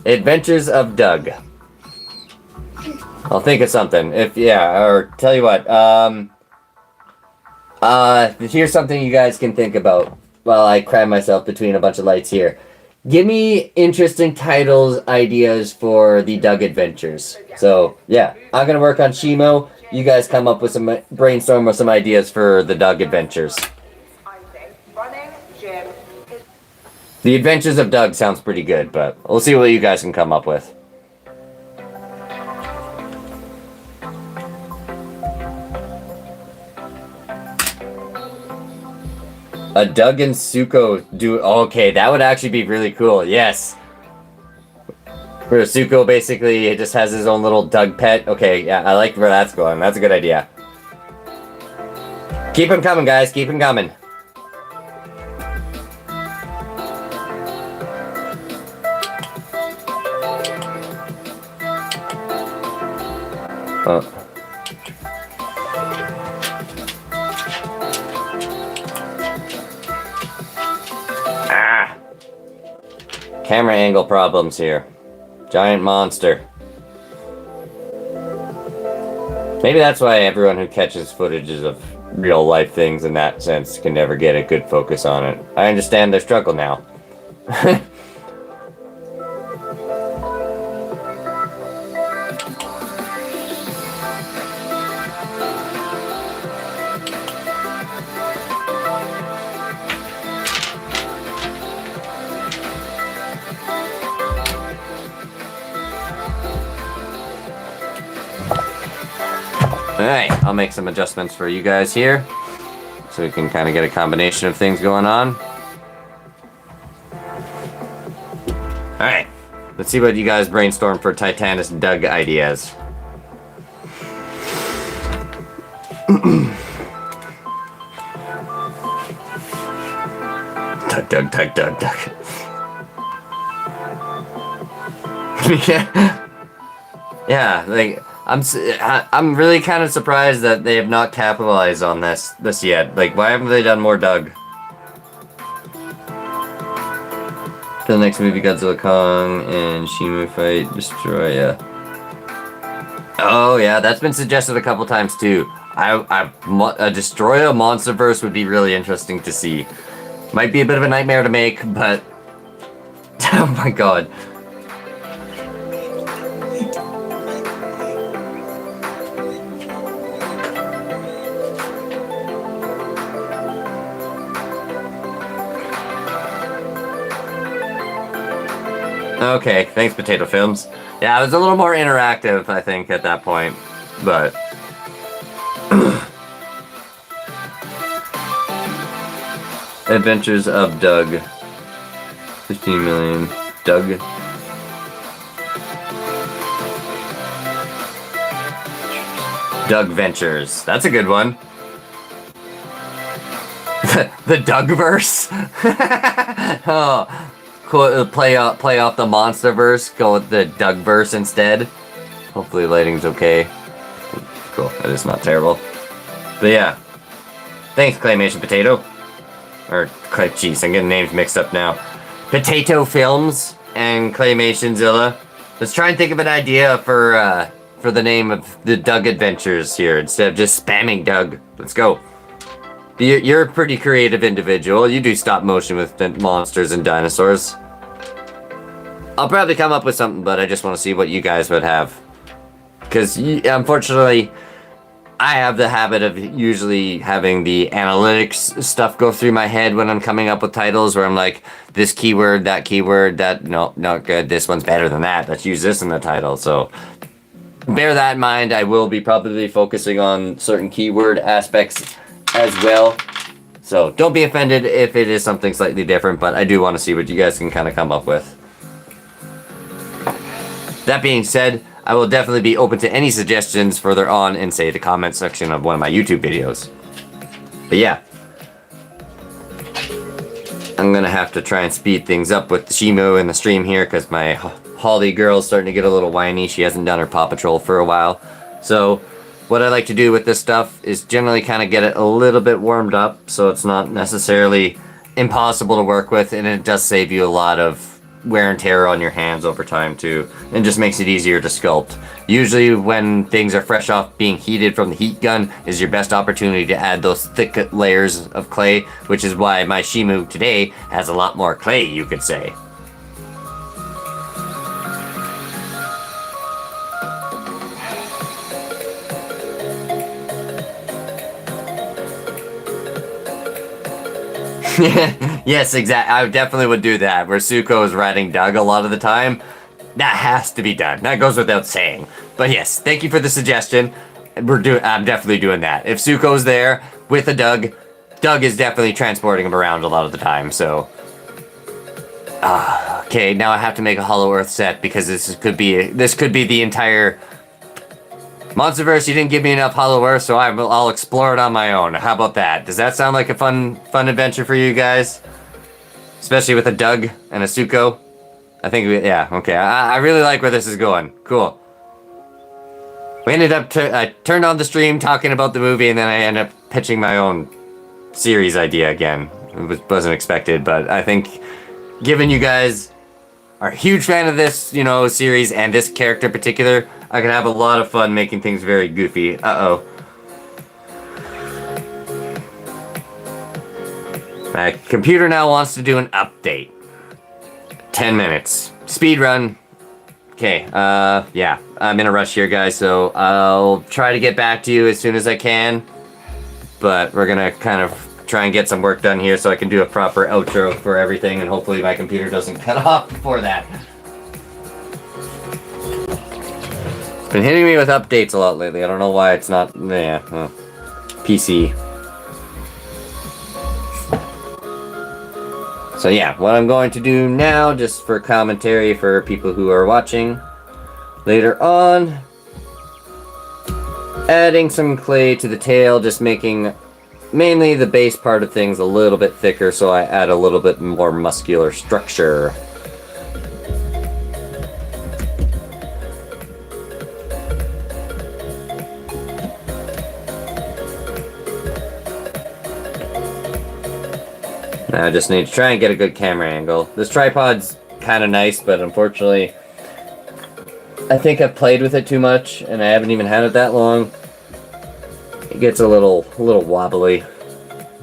[SPEAKER 1] Adventures of Doug. I'll think of something. Or tell you what, here's something you guys can think about while I cram myself between a bunch of lights here. Give me interesting titles, ideas for the Doug Adventures. So, yeah, I'm gonna work on Shimo. You guys come up with some, brainstorm with some ideas for the Doug Adventures. The Adventures of Doug sounds pretty good, but we'll see what you guys can come up with. A Doug and Zuko do... Okay, that would actually be really cool, yes. Where Zuko basically just has his own little Doug pet. Okay, yeah, I like where that's going. That's a good idea. Keep them coming, guys. Keep them coming. Oh. Ah! Camera angle problems here. Giant monster. Maybe that's why everyone who catches footages of real life things in that sense can never get a good focus on it. I understand their struggle now. Alright, I'll make some adjustments for you guys here, so we can kind of get a combination of things going on. Alright, let's see what you guys brainstorm for Titanus Doug ideas. Doug. Yeah, like... I'm really kind of surprised that they have not capitalized on this yet. Like, why haven't they done more Doug? For the next movie, Godzilla, Kong, and Shimo fight, destroy ya. Oh yeah, that's been suggested a couple times too. A destroy a monsterverse would be really interesting to see. Might be a bit of a nightmare to make, but oh my god. Okay, thanks, Potato Films. Yeah, it was a little more interactive, I think, at that point, but... Adventures of Doug. 15 million. Doug. Doug Ventures. That's a good one. The Dougverse? Oh. Cool, play off the Monsterverse, go with the Dougverse instead. Hopefully lighting's okay. Cool, that is not terrible. But yeah. Thanks, Claymation Potato. Or, jeez, I'm getting names mixed up now. Potato Films and Claymation Zilla. Let's try and think of an idea for the name of the Doug Adventures here, instead of just spamming Doug. Let's go. You're a pretty creative individual. You do stop motion with monsters and dinosaurs. I'll probably come up with something, but I just want to see what you guys would have. Because, unfortunately, I have the habit of usually having the analytics stuff go through my head when I'm coming up with titles, where I'm like, this keyword, that, no, not good, this one's better than that, let's use this in the title. So, bear that in mind. I will be probably focusing on certain keyword aspects as well, so don't be offended if it is something slightly different, but I do want to see what you guys can kind of come up with. That being said, I will definitely be open to any suggestions further on in, say, the comment section of one of my YouTube videos. But yeah, I'm gonna have to try and speed things up with the Shimo in the stream here, because my Holly girl's starting to get a little whiny. She hasn't done her Paw Patrol for a while, so what I like to do with this stuff is generally kind of get it a little bit warmed up, so it's not necessarily impossible to work with, and it does save you a lot of wear and tear on your hands over time too, and just makes it easier to sculpt. Usually when things are fresh off being heated from the heat gun is your best opportunity to add those thick layers of clay, which is why my Shimo today has a lot more clay, you could say. Yes, exactly. I definitely would do that, where Suko is riding Doug a lot of the time. That has to be done. That goes without saying. But yes, thank you for the suggestion. I'm definitely doing that. If Suko's there with a Doug, Doug is definitely transporting him around a lot of the time, so... okay, now I have to make a Hollow Earth set, because this could be the entire... Monsterverse, you didn't give me enough Hollow Earth, so I'll explore it on my own. How about that? Does that sound like a fun adventure for you guys? Especially with a Doug and a Suko? I think, yeah, okay. I really like where this is going. Cool. We ended up, I turned on the stream talking about the movie, and then I ended up pitching my own series idea again. It wasn't expected, but I think, given you guys are a huge fan of this, series and this character in particular, I can have a lot of fun making things very goofy. Uh-oh. My computer now wants to do an update. 10 minutes. Speed run. Okay, yeah. I'm in a rush here, guys, so I'll try to get back to you as soon as I can. But we're gonna kind of try and get some work done here so I can do a proper outro for everything, and hopefully my computer doesn't cut off before that. It's been hitting me with updates a lot lately. I don't know why it's not... yeah, PC. So yeah, what I'm going to do now, just for commentary for people who are watching later on, adding some clay to the tail, just making mainly the base part of things a little bit thicker, so I add a little bit more muscular structure. Now I just need to try and get a good camera angle. This tripod's kind of nice, but unfortunately, I think I've played with it too much, and I haven't even had it that long. it gets a little wobbly.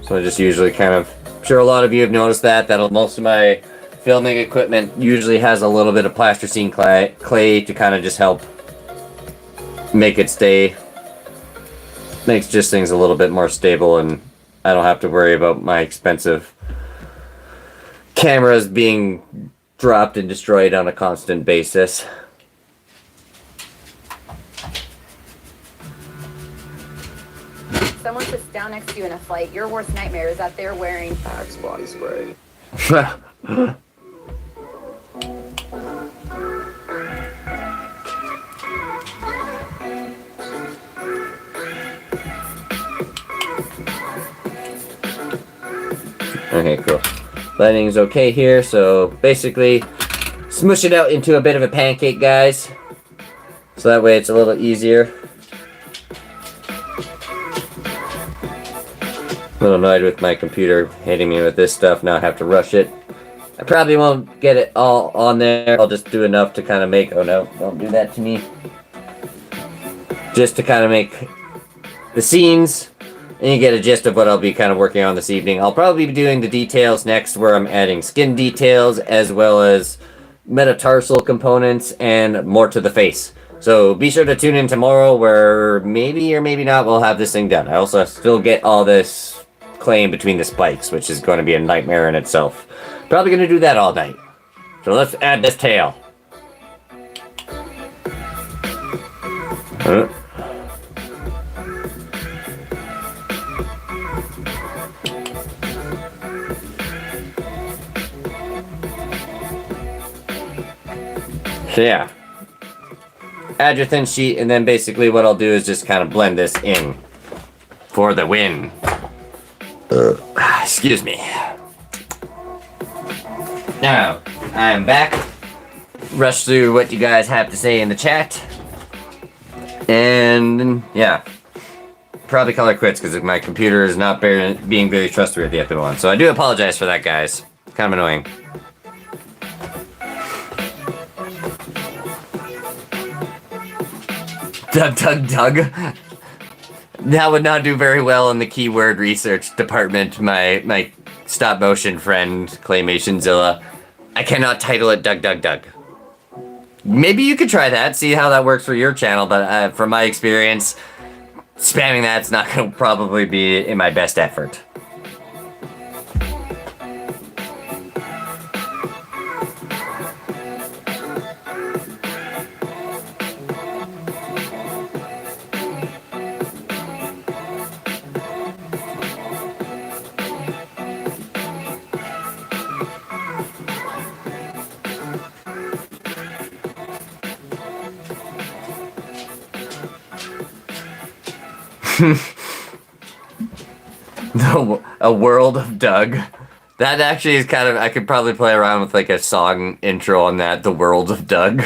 [SPEAKER 1] So I just usually kind of, I'm sure a lot of you have noticed that most of my filming equipment usually has a little bit of plasticine clay to kind of just help make it stay, makes just things a little bit more stable, and I don't have to worry about my expensive cameras being dropped and destroyed on a constant basis.
[SPEAKER 2] Someone sits down next to you in a flight, your worst nightmare is that they're wearing Axe body spray.
[SPEAKER 1] Okay, cool. Lighting's okay here, so basically smush it out into a bit of a pancake, guys. So that way it's a little easier. A little annoyed with my computer hitting me with this stuff. Now I have to rush it. I probably won't get it all on there. I'll just do enough to kind of make... Oh no, don't do that to me. Just to kind of make the scenes, and you get a gist of what I'll be kind of working on this evening. I'll probably be doing the details next, where I'm adding skin details as well as metatarsal components and more to the face. So be sure to tune in tomorrow, where maybe or maybe not we'll have this thing done. I also still get all this clay in between the spikes, which is going to be a nightmare in itself. Probably going to do that all night. So let's add this tail. So yeah, add your thin sheet, and then basically what I'll do is just kind of blend this in for the win. Excuse me. Now, I'm back. Rush through what you guys have to say in the chat. And yeah, probably color quits because my computer is not being very trustworthy at the moment. So I do apologize for that, guys. It's kind of annoying. Doug. That would not do very well in the keyword research department. My stop motion friend, Claymationzilla. I cannot title it Doug. Maybe you could try that, see how that works for your channel, but from my experience, spamming that's not going to probably be in my best effort. A world of Doug. That actually is kind of, I could probably play around with like a song intro on that. The world of Doug.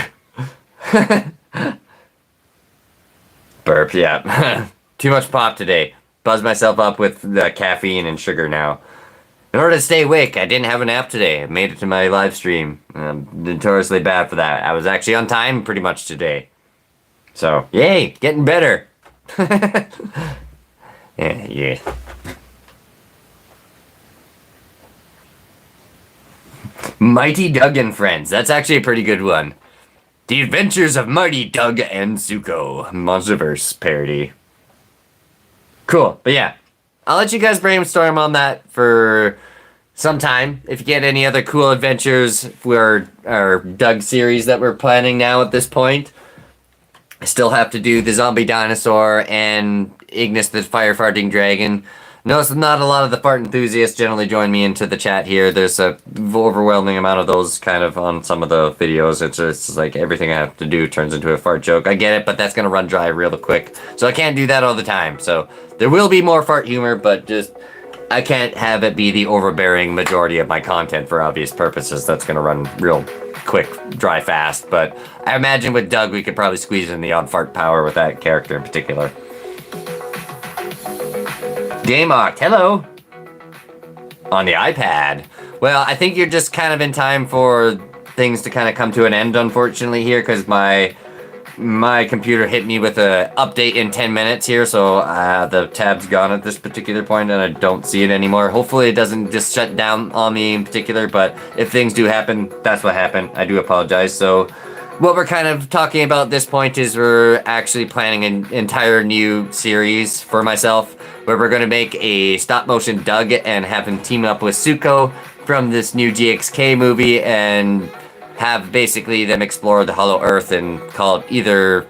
[SPEAKER 1] Burp, yeah. Too much pop today. Buzzed myself up with the caffeine and sugar now. In order to stay awake, I didn't have a nap today. I made it to my live stream. I'm notoriously bad for that. I was actually on time pretty much today. So, yay, getting better. Yeah. Mighty Doug and Friends. That's actually a pretty good one. The Adventures of Mighty Doug and Zuko. Monsterverse parody. Cool. But yeah, I'll let you guys brainstorm on that for some time. If you get any other cool adventures for our Doug series that we're planning now at this point. I still have to do the zombie dinosaur and Ignis the fire farting dragon. Notice not a lot of the fart enthusiasts generally join me into the chat here. There's a overwhelming amount of those kind of on some of the videos. It's just like everything I have to do turns into a fart joke. I get it, but that's going to run dry real quick. So I can't do that all the time. So there will be more fart humor, but just I can't have it be the overbearing majority of my content for obvious purposes. That's going to run real quick, dry fast. But I imagine with Doug, we could probably squeeze in the odd fart power with that character in particular. Gameoct, hello! On the iPad. Well, I think you're just kind of in time for things to kind of come to an end, unfortunately, here, because my my computer hit me with a update in 10 minutes here, so the tab's gone at this particular point and I don't see it anymore. Hopefully it doesn't just shut down on me in particular, but if things do happen, that's what happened. I do apologize. So what we're kind of talking about at this point is we're actually planning an entire new series for myself where we're going to make a stop motion Doug and have him team up with Suko from this new GXK movie and have basically them explore the Hollow Earth and call it either,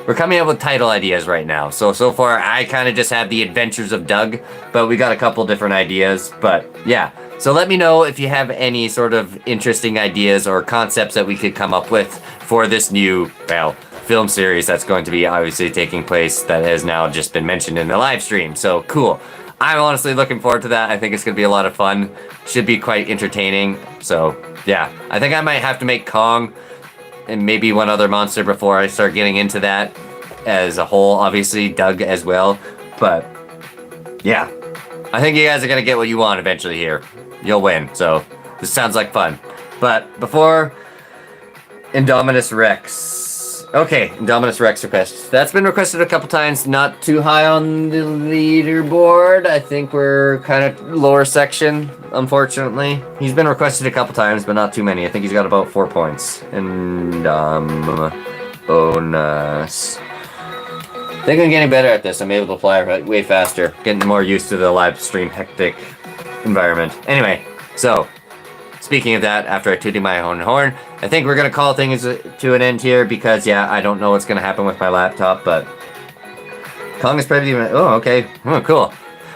[SPEAKER 1] we're coming up with title ideas right now. So far I kind of just have the Adventures of Doug, but we got a couple different ideas, but yeah. So let me know if you have any sort of interesting ideas or concepts that we could come up with for this new, well, film series that's going to be obviously taking place that has now just been mentioned in the live stream. So cool. I'm honestly looking forward to that. I think it's going to be a lot of fun. Should be quite entertaining. So, yeah. I think I might have to make Kong and maybe one other monster before I start getting into that as a whole. Obviously, Doug as well. But, yeah. I think you guys are going to get what you want eventually here. You'll win. So, this sounds like fun. But, before Indominus Rex. Okay, Indominus Rex request. That's been requested a couple times, not too high on the leaderboard. I think we're kind of lower section, unfortunately. He's been requested a couple times, but not too many. I think he's got about 4 points. Bonus. I think I'm getting better at this. I'm able to apply way faster. Getting more used to the live stream hectic environment. Anyway, so speaking of that, after I tooted my own horn, I think we're going to call things to an end here because, yeah, I don't know what's going to happen with my laptop, but Kong is probably even... Oh, okay. Oh, cool.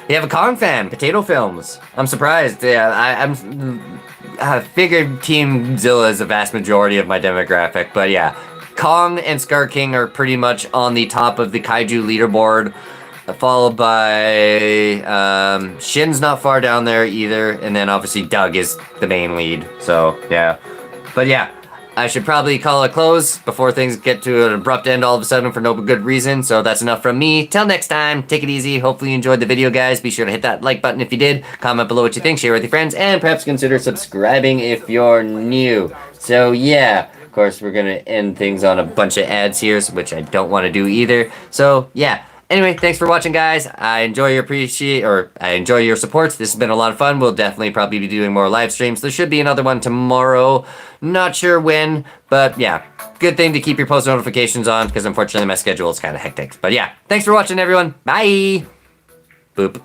[SPEAKER 1] You have a Kong fan, Potato Films. I'm surprised. Yeah, I figured Team Zilla is a vast majority of my demographic, but yeah. Kong and Scar King are pretty much on the top of the Kaiju leaderboard, followed by Shin's not far down there either, and then obviously Doug is the main lead, so yeah. But yeah, I should probably call it a close before things get to an abrupt end all of a sudden for no good reason, so that's enough from me. Till next time, take it easy. Hopefully you enjoyed the video, guys. Be sure to hit that like button if you did, comment below what you think, share with your friends, and perhaps consider subscribing if you're new. So yeah, of course we're gonna end things on a bunch of ads here, which I don't want to do either, so yeah. Anyway, thanks for watching, guys. I enjoy your support. This has been a lot of fun. We'll definitely probably be doing more live streams. There should be another one tomorrow. Not sure when, but yeah. Good thing to keep your post notifications on, because unfortunately my schedule is kind of hectic. But yeah, thanks for watching, everyone. Bye! Boop.